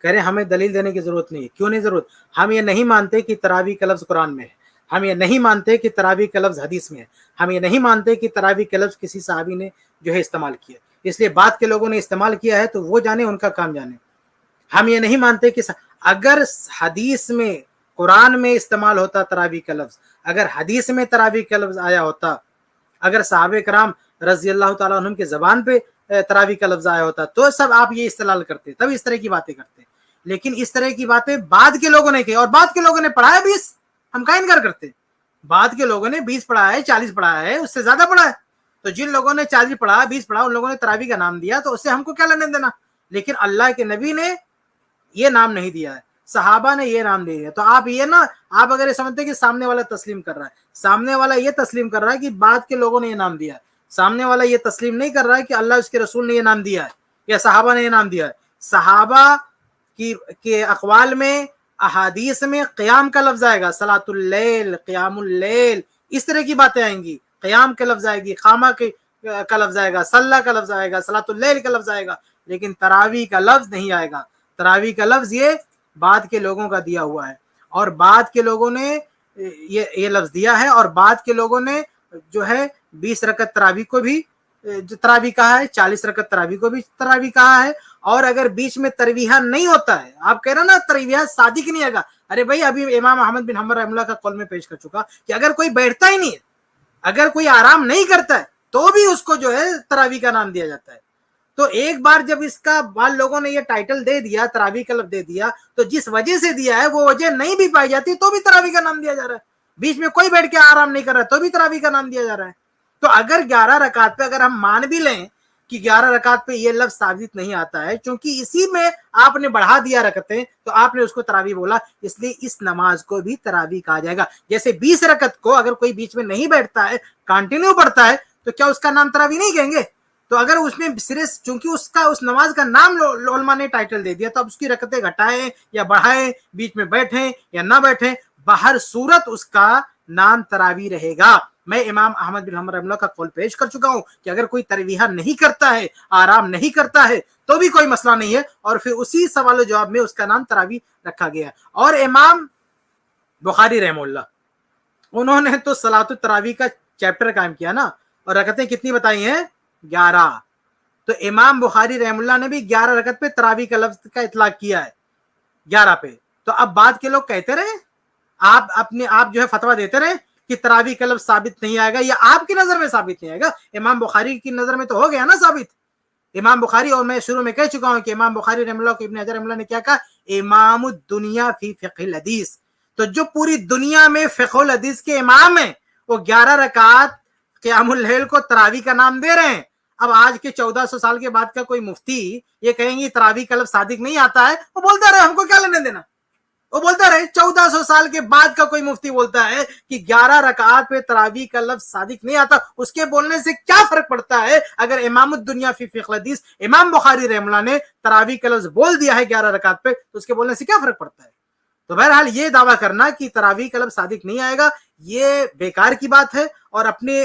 کہہ رہے ہیں ہمیں دلیل دینے کی ضرورت نہیں ہے. کیوں نہیں ضرورت؟ ہم یہ نہیں مانتے کہ تراویح کا لفظ قرآن میں ہے, ہم یہ نہیں مانتے کہ تراویح کا لفظ حدیث میں ہے, ہم یہ نہیں مانتے کہ تراویح کا لفظ کسی صحابی نے جو ہے استعمال کیا. اس لیے بعد کے لوگوں نے استعمال کیا ہے تو وہ جانے, ان کا کام جانے. ہم یہ نہیں مانتے کہ اگر حدیث میں قرآن میں استعمال ہوتا تراویح کا لفظ, اگر حدیث میں تراویح کا لفظ آیا ہوتا, اگر صحابہ کرام رضی اللہ تعالیٰ عنہم کے زبان پہ تراویح کا لفظ آیا ہوتا تو سب آپ یہ استدلال کرتے, تب اس طرح کی باتیں کرتے. لیکن اس طرح کی باتیں بعد کے لوگوں نے کی, اور بعد کے لوگوں نے پڑھایا 20, ہم کا انکار کرتے. بعد کے لوگوں نے 20 پڑھا ہے, 40 پڑھا ہے, اس سے زیادہ پڑھا ہے. تو جن لوگوں نے 40 پڑھا, 20 پڑھا, ان لوگوں نے تراویح کا نام دیا, تو اس سے ہم کو کیا لینے دینا. لیکن اللہ کے نبی نے یہ نام نہیں دیا ہے, صحابہ نے یہ نام دے دیا. تو آپ یہ نا, آپ اگر یہ سمجھتے کہ سامنے والا تسلیم کر رہا ہے, سامنے والا یہ تسلیم کر رہا ہے کہ بعد کے لوگوں نے یہ نام دیا ہے. سامنے والا یہ تسلیم نہیں کر رہا ہے کہ اللہ اس کے رسول نے یہ نام دیا ہے یا صحابہ نے یہ نام دیا ہے. صحابہ کے اقوال میں, احادیث میں قیام کا لفظ آئے گا, صلاۃ اللیل, قیام اللیل, اس طرح کی باتیں آئیں گی. قیام کا لفظ آئے گی, قامہ کا لفظ آئے گا, صلاۃ کا لفظ آئے گا, صلاۃ اللیل کا لفظ آئے گا, لیکن تراویح کا لفظ نہیں آئے گا. تراویح کا لفظ یہ بعد کے لوگوں کا دیا ہوا ہے, اور بعد کے لوگوں نے یہ لفظ دیا ہے, اور بعد کے لوگوں نے جو ہے 20 رکعت تراویح کو بھی تراویح کہا ہے, 40 رکعت تراویح کو بھی تراویح کہا ہے. اور اگر بیچ میں ترویحہ نہیں ہوتا ہے, آپ کہہ رہے نا ترویحہ صادق نہیں آگا, ارے بھائی ابھی امام احمد بن حنبل رحمہ اللہ کا قول میں پیش کر چکا کہ اگر کوئی بیٹھتا ہی نہیں ہے, اگر کوئی آرام نہیں کرتا ہے, تو بھی اس کو جو ہے تراویح کا نام دیا جاتا ہے. تو ایک بار جب اس کا بعض لوگوں نے یہ ٹائٹل دے دیا, تراویح کا لفظ دے دیا, تو جس وجہ سے دیا ہے وہ وجہ نہیں بھی پائی جاتی تو بھی تراویح کا نام دیا جا رہا ہے. بیچ میں کوئی بیٹھ کے آرام نہیں کر رہا ہے تو بھی تراویح کا نام دیا جا رہا ہے. تو اگر 11 رکعت پہ اگر ہم مان بھی لیں کہ 11 رکعت پہ یہ لفظ ثابت نہیں آتا ہے, چونکہ اسی میں آپ نے بڑھا دیا رکعتیں, تو آپ نے اس کو تراویح بولا, اس لیے اس نماز کو بھی تراویح کہا جائے گا. جیسے 20 رکعت کو اگر کوئی بیچ میں نہیں بیٹھتا ہے, کنٹینیو پڑھتا ہے, تو کیا اس کا نام تراویح نہیں کہیں گے؟ تو اگر اس میں صرف چونکہ اس نماز کا نام علماء نے ٹائٹل دے دیا, تو اب اس کی رکعتیں گھٹائیں یا بڑھائیں, بیچ میں بیٹھیں یا نہ بیٹھیں, باہر صورت اس کا نام تراویح رہے گا. میں امام احمد بن حنبل رحمہ اللہ کا قول پیش کر چکا ہوں کہ اگر کوئی ترویحہ نہیں کرتا ہے, آرام نہیں کرتا ہے, تو بھی کوئی مسئلہ نہیں ہے, اور پھر اسی سوال و جواب میں اس کا نام تراویح رکھا گیا. اور امام بخاری رحمہ اللہ, انہوں نے تو صلاۃ التراویح کا چیپٹر قائم کیا نا, اور رکعتیں کتنی بتائی ہیں؟ 11. تو امام بخاری رحمہ اللہ نے بھی 11 رکعت پہ تراویح کا لفظ کا اطلاق کیا ہے, 11 پہ. تو اب بعد کے لوگ کہتے رہے, آپ جو ہے فتویٰ دیتے رہے کہ تراویح کا لفظ ثابت نہیں آئے گا، یا آپ کی نظر میں ثابت نہیں آئے گا، امام بخاری کی نظر میں تو ہو گیا نا ثابت. امام بخاری، اور میں شروع میں کہہ چکا ہوں کہ امام بخاری رحمہ اللہ کو ابن حجر رحمہ اللہ نے کیا کہا؟ امام الدنیا فی فقہ الحدیث. تو جو پوری دنیا میں فقہ الحدیث کے امام ہیں وہ 11 رکعت قیام اللیل کو تراویح کا نام دے رہے ہیں. اب آج کے 1400 سال کے بعد کا کوئی مفتی یہ کہیں گے تراویح کا لفظ صادق نہیں آتا ہے، وہ بولتا رہے، ہم کو کیا لینے دینا. وہ بولتا رہے، 1400 سال کے بعد کا کوئی مفتی بولتا ہے کہ 11 رکعات پہ تراویح کا لفظ صادق نہیں آتا، اس کے بولنے سے کیا فرق پڑتا ہے؟ اگر امام الدنیا فی فقہ الحدیث امام بخاری رحمہ اللہ نے تراویح کا لفظ بول دیا ہے 11 رکعات پہ، تو اس کے بولنے سے کیا فرق پڑتا ہے؟ تو بہرحال یہ دعویٰ کرنا کہ تراویح کا لفظ صادق نہیں آئے گا، یہ بیکار کی بات ہے. اور اپنے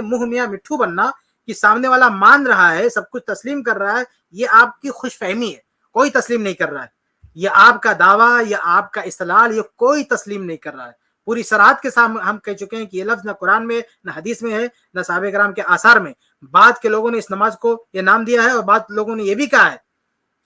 منہ میاں مٹھو بننا کہ سامنے والا مان رہا ہے، سب کچھ تسلیم کر رہا ہے، یہ آپ کی خوش فہمی ہے. کوئی تسلیم نہیں کر رہا ہے، یہ آپ کا دعویٰ یا آپ کا استدلال یہ کوئی تسلیم نہیں کر رہا ہے. پوری صراحت کے ساتھ ہم کہہ چکے ہیں کہ یہ لفظ نہ قرآن میں نہ حدیث میں ہے نہ صحابہ کرام کے آثار میں. بعد کے لوگوں نے اس نماز کو یہ نام دیا ہے، اور بعد لوگوں نے یہ بھی کہا ہے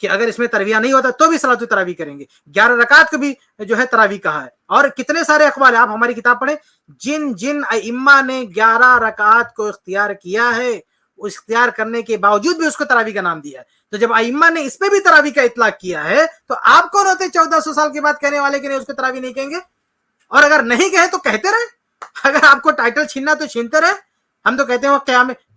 کہ اگر اس میں تراویح نہیں ہوتا تو بھی صلاۃ التراویح کریں گے. 11 رکعات کو بھی جو ہے تراویح کہا ہے، اور کتنے سارے اقوال ہیں. آپ ہماری کتاب پڑھیں، جن ائمہ نے 11 رکعات کو اختیار کیا ہے، اس اختیار کرنے کے باوجود بھی اس کو تراویح کا نام دیا ہے. تو جب ائمہ نے اس پہ بھی تراویح کا اطلاق کیا ہے تو آپ کون ہوتے 1400 سال کے بعد کہنے والے کہ نہیں اس کو تراویح نہیں کہیں گے؟ اور اگر نہیں کہے تو کہتے رہے، اگر آپ کو ٹائٹل چھیننا تو چھینتے رہے. ہم تو کہتے ہیں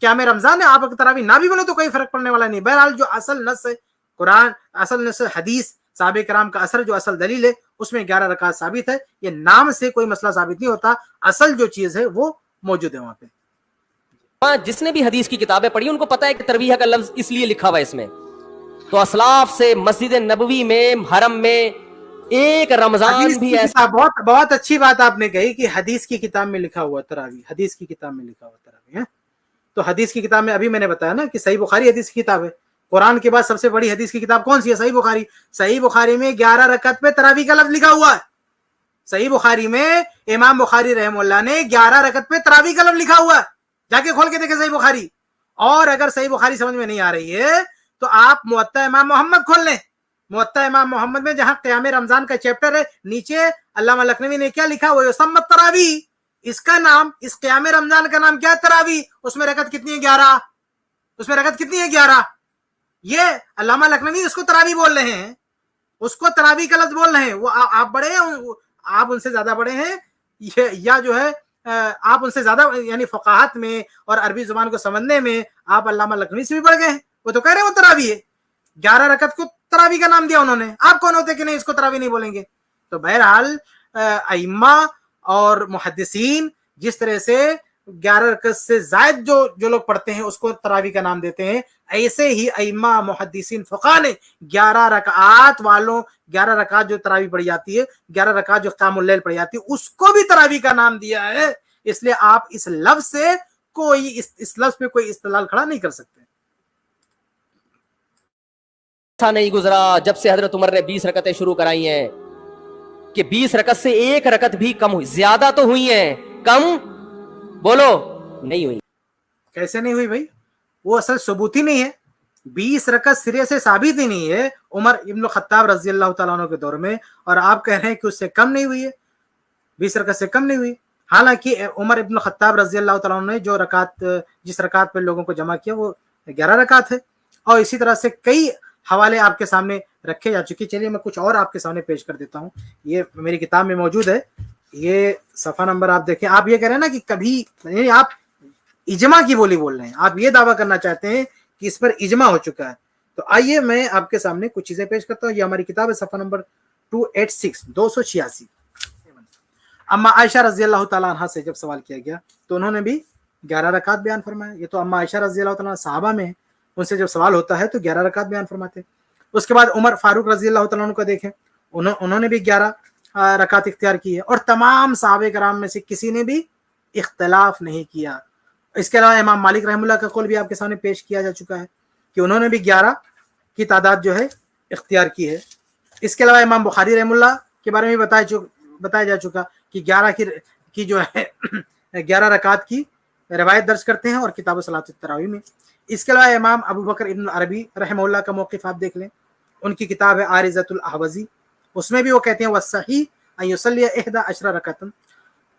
قیام رمضان ہے، آپ اگر تراویح نہ بھی بولے تو کوئی فرق پڑنے والا نہیں. بہرحال جو اصل نص ہے قرآن، اصل نص حدیث، صحابہ کرام کا اثر جو اصل دلیل ہے اس میں 11 رکعت ثابت ہے. یہ نام سے کوئی مسئلہ ثابت نہیں ہوتا، اصل جو چیز ہے وہ موجود ہے وہاں پہ. جس نے بھی حدیث کی کتابیں پڑھی ان کو پتا ہے کہ ترویح کا لفظ اس لیے لکھا ہوا ہے اس میں. تو اسلاف سے مسجد نبوی میں حرم میں ایک رمضان بھی ایسا. بہت اچھی بات آپ نے کہی کہ حدیث کی کتاب میں لکھا ہوا تراویح، حدیث کی کتاب میں لکھا ہوا تراویح ہے. تو حدیث کی کتاب میں ابھی میں نے بتایا نا کہ صحیح بخاری حدیث کی کتاب ہے. قرآن کے بعد سب سے بڑی حدیث کی کتاب کون سی ہے؟ صحیح بخاری. صحیح بخاری میں 11 رکعت پہ تراویح کا لفظ لکھا ہوا ہے. صحیح بخاری میں امام بخاری رحمہ اللہ نے 11 رکعت پہ تراویح کا لفظ لکھا ہوا ہے. جا کے کھول کے دیکھیں صحیح بخاری. اور اگر صحیح بخاری سمجھ میں نہیں آ رہی ہے تو آپ موطا امام محمد کھول لیں. موطا امام محمد میں جہاں قیام رمضان کا چیپٹر ہے، نیچے علامہ لکھنوی نے کیا لکھا؟ وہ یسمى تراویح. اس کا نام، اس قیام رمضان کا نام کیا ہے؟ تراویح. اس میں رکعت کتنی ہے؟ 11. اس میں رکعت کتنی ہے؟ 11. یہ علامہ لکھنوی اس کو تراویح بول رہے ہیں، اس کو تراویح کا لفظ بول رہے ہیں. وہ آپ بڑے ہیں، آپ ان سے زیادہ بڑے ہیں، یا جو ہے آپ ان سے زیادہ یعنی فقاہت میں اور عربی زبان کو سمجھنے میں آپ علامہ لکھنوی سے بھی بڑھ گئے ہیں. وہ تو کہہ رہے ہیں وہ تراویح ہے. 11 رکعت کو تراویح کا نام دیا انہوں نے. آپ کون ہوتے کہ نہیں اس کو تراویح نہیں بولیں گے؟ تو بہرحال ائمہ اور محدثین جس طرح سے 11 رکعت سے زائد جو لوگ پڑھتے ہیں اس کو تراویح کا نام دیتے ہیں، ایسے ہی ائمہ محدثین فقہ نے 11 رکعات والوں 11 رکعات جو تراویح پڑھی جاتی ہے، 11 رکعات جو قیام اللیل پڑھی جاتی ہے، اس کو بھی تراویح کا نام دیا ہے. اس لیے آپ اس لفظ سے اس لفظ پہ کوئی استدلال کھڑا نہیں کر سکتے. ایسا نہیں گزرا جب سے حضرت عمر نے 20 رکعتیں شروع کرائی ہیں کہ 20 رکعت سے ایک رکعت بھی کم ہوئی. زیادہ تو ہوئی ہیں، کم بولو نہیں ہوئی. کیسے نہیں ہوئی بھائی؟ وہ اصل ثبوت ہی نہیں ہے. 20 رکعت سرے سے ثابت ہی نہیں ہے عمر ابن الخطاب رضی اللہ تعالیٰ عنہ کے دور میں، اور آپ کہہ رہے ہیں کہ اس سے کم نہیں ہوئی ہے. 20 رکعت سے کم نہیں ہوئی. حالانکہ عمر ابن الخطاب رضی اللہ تعالیٰ عنہ نے جس رکعت پہ لوگوں کو جمع کیا وہ 11 رکعت ہے. اور اسی طرح سے کئی حوالے آپ کے سامنے رکھے جا چکے. چلیے میں کچھ اور آپ کے سامنے پیش کر دیتا ہوں. یہ میری کتاب میں موجود ہے. یہ صفحہ نمبر آپ دیکھیں. آپ یہ کہہ رہے ہیں نا کہ کبھی آپ اجماع کی بولی بول رہے ہیں، آپ یہ دعویٰ کرنا چاہتے ہیں کہ اس پر اجماع ہو چکا ہے. تو آئیے میں آپ کے سامنے کچھ چیزیں پیش کرتا ہوں. یہ ہماری کتاب ہے، صفحہ نمبر 286. اما عائشہ رضی اللہ تعالیٰ عنہ سے جب سوال کیا گیا تو انہوں نے بھی 11 رکعت بیان فرمایا. یہ تو اما عائشہ رضی اللہ تعالیٰ عنہ صحابہ میں ہیں، ان سے جب سوال ہوتا ہے تو 11 رکعت بیان فرماتے. اس کے بعد عمر فاروق رضی اللہ تعالیٰ عنہ کو دیکھیں، انہوں نے بھی 11 رکعت اختیار کی ہے. اور تمام صحابہ کرام میں سے کسی نے بھی اختلاف نہیں کیا. اس کے علاوہ امام مالک رحمہ اللہ کا قول بھی آپ کے سامنے پیش کیا جا چکا ہے کہ انہوں نے بھی 11 کی تعداد جو ہے اختیار کی ہے. اس کے علاوہ امام بخاری رحمہ اللہ کے بارے میں بتایا جا چکا کہ 11 کی جو ہے 11 رکعت کی روایت درج کرتے ہیں اور کتاب صلاۃ التراویح میں. اس کے علاوہ امام ابو بکر ابن العربی رحمہ اللہ کا موقف آپ دیکھ لیں. ان کی کتاب ہے عارضۃ الاحوزی، اس میں بھی وہ کہتے ہیں والصحیح ان یصلی 11 رکعۃ.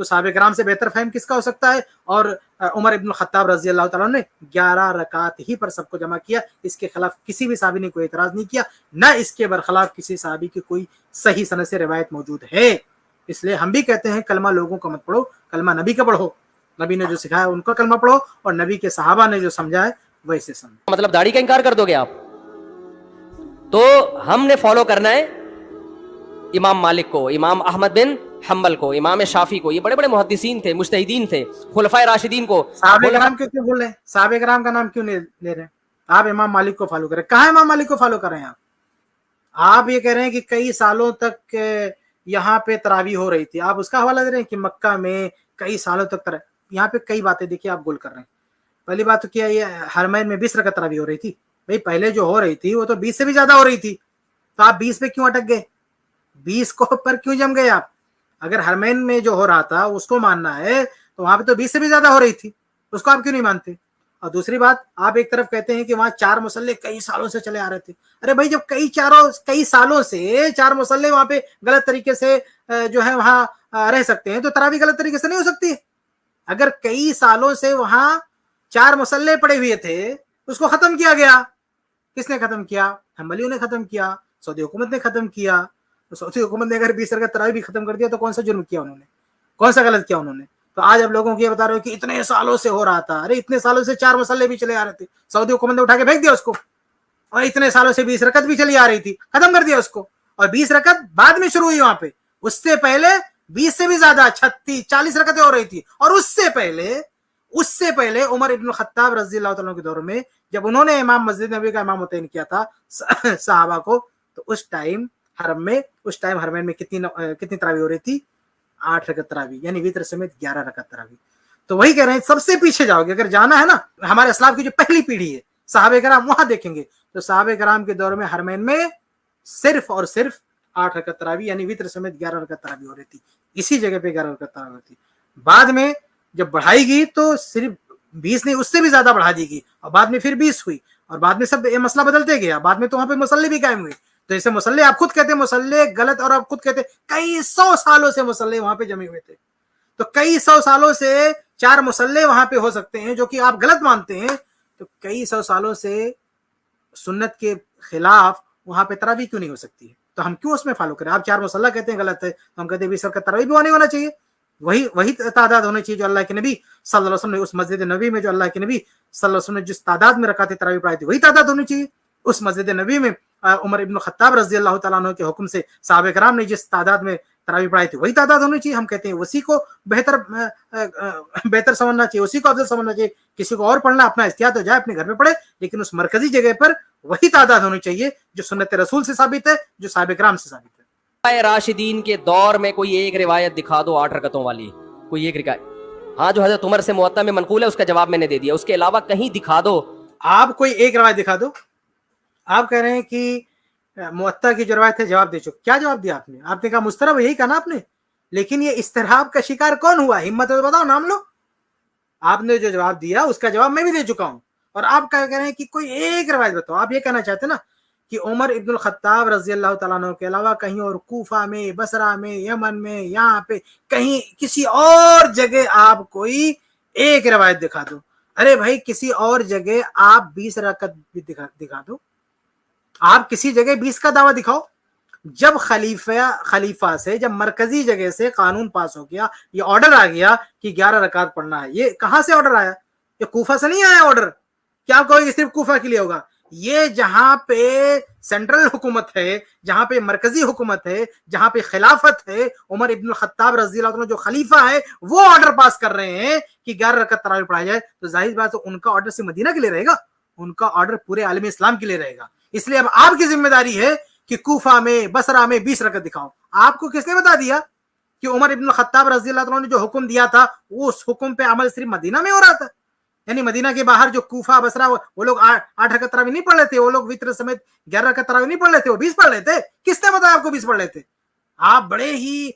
تو صحابہ کرام سے بہتر فہم کس کا ہو سکتا ہے؟ اور عمر ابن الخطاب رضی اللہ تعالیٰ نے 11 رکعت ہی پر سب کو جمع کیا، اس کے خلاف کسی بھی صحابی نے کوئی اعتراض نہیں کیا، نہ اس کے برخلاف کسی صحابی کی کوئی صحیح سند سے روایت موجود ہے۔ اس لیے ہم بھی کہتے ہیں کلمہ لوگوں کا مت پڑھو، کلمہ نبی کا پڑھو، نبی نے جو سکھایا ان کا کلمہ پڑھو، اور نبی کے صحابہ نے جو سمجھا ہے ویسے سمجھو۔ مطلب داڑھی کا انکار کر دو گے آپ؟ تو ہم نے فالو کرنا ہے امام مالک کو، امام احمد بن حنبل کو، امام شافعی کو، یہ بڑے بڑے محدثین تھے، مجتہدین تھے، خلفائے راشدین کو۔ صحابہ کرام کیوں بول رہے ہیں؟ صحابہ کرام کا نام کیوں نہیں لے رہے ہیں؟ آپ امام مالک کو فالو کریں، کہاں امام مالک کو فالو کر رہے ہیں آپ یہ کہہ رہے ہیں کہ کئی سالوں تک یہاں پہ تراویح ہو رہی تھی، آپ اس کا حوالہ دے رہے ہیں کہ مکہ میں کئی سالوں تک یہاں پہ کئی باتیں دیکھیے آپ گول کر رہے ہیں۔ پہلی بات تو کیا یہ حرمین میں 20 رکعت تراویح ہو رہی تھی؟ بھائی پہلے جو ہو رہی تھی وہ تو 20 سے بھی زیادہ ہو رہی تھی، تو آپ 20 پہ کیوں اٹک گئے؟ 20 کو پر کیوں جم گئے آپ؟ اگر حرمین میں جو ہو رہا تھا اس کو ماننا ہے تو وہاں پہ تو 20 سے بھی زیادہ ہو رہی تھی، اس کو آپ کیوں نہیں مانتے؟ اور دوسری بات، آپ ایک طرف کہتے ہیں کہ وہاں 4 مصلے کئی سالوں سے چلے آ رہے تھے۔ ارے بھائی جب کئی سالوں سے 4 مصلے وہاں پہ غلط طریقے سے جو ہے وہاں رہ سکتے ہیں، تو تراویح غلط طریقے سے نہیں ہو سکتی؟ اگر کئی سالوں سے وہاں 4 مصلے پڑے ہوئے تھے، اس کو ختم کیا گیا، کس نے ختم کیا؟ حنبلیوں نے ختم کیا، سعودی حکومت نے ختم کیا۔ تو سعودی حکومت نے اگر 20 رکعت تراویح بھی ختم کر دیا تو کون سا جرم کیا انہوں نے؟ کون سا غلط کیا انہوں نے؟ تو آج اب لوگوں کو یہ بتا رہے ہو کہ اتنے سالوں سے ہو رہا تھا۔ ارے اتنے سالوں سے 4 مصلے بھی چلے آ رہے تھے، سعودی حکومت نے اٹھا کے پھینک دیا اس کو، اور اتنے سالوں سے 20 رکعت بھی چلی آ رہی تھی، ختم کر دیا اس کو، اور 20 رکعت بعد میں شروع ہوئی وہاں پہ، اس سے پہلے 20 سے بھی زیادہ 36 40 رکعتیں ہو رہی تھی۔ اور اس سے پہلے عمر ابن الخطاب رضی اللہ تعالیٰ کے دور میں جب انہوں نے امام مسجد نبی کا امام متعین کیا تھا صحابہ کو، تو اس ٹائم حرمین میں کتنی تراویح ہو رہی تھی؟ 8 رکعت تراویح، یعنی وتر سمیت 11 رکعت تراویح۔ تو وہی کہہ رہے ہیں سب سے پیچھے جاؤ گے، اگر جانا ہے نا ہمارے اسلاف کی جو پہلی پیڑھی ہے صحابہ کرام، وہاں دیکھیں گے تو صحابہ کرام کے دور میں حرمین میں صرف اور صرف 8 رکعت تراویح یعنی وتر سمیت 11 رکعت تراویح ہو رہی تھی، اسی جگہ پہ 11 رکعت تراویح ہوتی۔ بعد میں جب بڑھائی گئی تو صرف 20 نہیں، اس سے بھی زیادہ بڑھا دی گئی، اور بعد میں پھر 20 ہوئی، اور بعد میں سب یہ مسئلہ بدلتے گیا، بعد میں تو وہاں پہ مصلے بھی قائم ہوئے۔ تو اسے مسلے آپ خود کہتے ہیں مسلے غلط، اور آپ خود کہتے ہیں کئی 100 سالوں سے مسلے وہاں پہ جمے ہوئے تھے، تو کئی 100 سالوں سے 4 مسلے وہاں پہ ہو سکتے ہیں جو کہ آپ غلط مانتے ہیں، تو کئی 100 سالوں سے سنت کے خلاف وہاں پہ تراویح کیوں نہیں ہو سکتی ہے؟ تو ہم کیوں اس میں فالو کریں؟ آپ 4 مسلح کہتے ہیں غلط ہے، تو ہم کہتے ہیں 20 رکعت تراویح بھی ہونا چاہیے، وہی تعداد ہونی چاہیے جو اللہ کے نبی صلی اللہ علیہ وسلم نے اس مسجد نبی میں، جو اللہ کے نبی صلی اللہ علیہ وسلم نے جس تعداد میں رکعت تراویح پڑھائی تھی وہی تعداد ہونی چاہیے۔ اس مسجد نبی میں عمر ابن الخطاب رضی اللہ تعالیٰ عنہ کے حکم سے صحابہ کرام نے جس تعداد میں تراویح پڑھائی تھی وہی تعداد ہونی چاہیے۔ ہم کہتے ہیں اسی کو بہتر سمجھنا چاہیے، اسی کو افضل سمجھنا چاہیے، کسی کو اور پڑھنا اپنا احتیاط ہو جائے اپنے گھر میں پڑھے، لیکن اس مرکزی جگہ پر وہی تعداد ہونی چاہیے جو سنت رسول سے ثابت ہے، جو صحابہ کرام سے ثابت ہے۔ راشدین کے دور میں کوئی ایک روایت دکھا دو 8 رکعتوں والی، کوئی ایک روایت۔ ہاں جو حضرت عمر سے موطا میں منقول ہے اس کا جواب میں نے دے دیا، اس کے علاوہ کہیں دکھا دو۔ آپ کوئی ایک روایت دکھا دو۔ آپ کہہ رہے ہیں کہ موطا کی جو روایت ہے جواب دے چکے، کیا جواب دیا آپ نے؟ آپ نے کہا مسترب، یہی کہا نا آپ نے، لیکن یہ استرحاب کا شکار کون ہوا؟ ہمت ہے تو بتاؤ، نام لو۔ آپ نے جو جواب دیا اس کا جواب میں بھی دے چکا ہوں، اور آپ کہہ رہے ہیں کہ کوئی ایک روایت بتاؤ۔ آپ یہ کہنا چاہتے ہیں نا کہ عمر ابن الخطاب رضی اللہ تعالیٰ عنہ کے علاوہ کہیں اور کوفہ میں، بصرہ میں، یمن میں، یہاں پہ کہیں کسی اور جگہ آپ کوئی ایک روایت دکھا دو۔ ارے بھائی کسی اور جگہ آپ 20 رکعت بھی دکھا دو، آپ کسی جگہ 20 کا دعویٰ دکھاؤ۔ جب خلیفہ سے، جب مرکزی جگہ سے قانون پاس ہو گیا، یہ آرڈر آ گیا کہ 11 رکعت پڑھنا ہے، یہ کہاں سے آرڈر آیا؟ یہ کوفہ سے نہیں آیا آرڈر، کیا آپ کہو گے صرف کوفہ کے لیے ہوگا؟ یہ جہاں پہ سینٹرل حکومت ہے، جہاں پہ مرکزی حکومت ہے، جہاں پہ خلافت ہے، عمر ابن الخطاب رضی اللہ عنہ جو خلیفہ ہے وہ آرڈر پاس کر رہے ہیں کہ 11 رکعت تراویح پڑھائی جائے، تو ظاہر بات ہے ان کا آرڈر سے مدینہ کے لیے رہے گا، ان کا آرڈر پورے عالم اسلام کے لیے رہے گا۔ اس لیے اب آپ کی ذمہ داری ہے کہ کوفہ میں، بصرہ میں 20 رکعت دکھاؤ۔ آپ کو کس نے بتا دیا کہ عمر ابن الخطاب رضی اللہ عنہ نے جو حکم دیا تھا وہ اس حکم پہ عمل صرف مدینہ میں ہو رہا تھا؟ یعنی مدینہ کے باہر جو کوفہ، بصرہ، وہ لوگ 8 رکعت تراویح نہیں پڑھ لیتے، وہ لوگ وتر سمیت 11 رکعت تراویح نہیں پڑھ لیتے، وہ 20 پڑھ لیتے۔ کس نے بتایا آپ کو 20 پڑھ لیتے؟ آپ بڑے ہی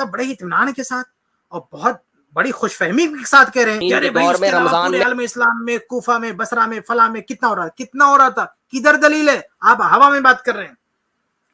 اطمینان کے ساتھ اور بہت بڑی خوش فہمی کے ساتھ کہہ رہے ہیں کہ ارے بھائی اس کے علاوہ پورے عالم اسلام میں، کوفہ میں، بصرہ میں، فلاں میں کتنا ہو رہا تھا؟ کتنا ہو رہا تھا؟ کدھر دلیل ہے؟ آپ ہوا میں بات کر رہے ہیں۔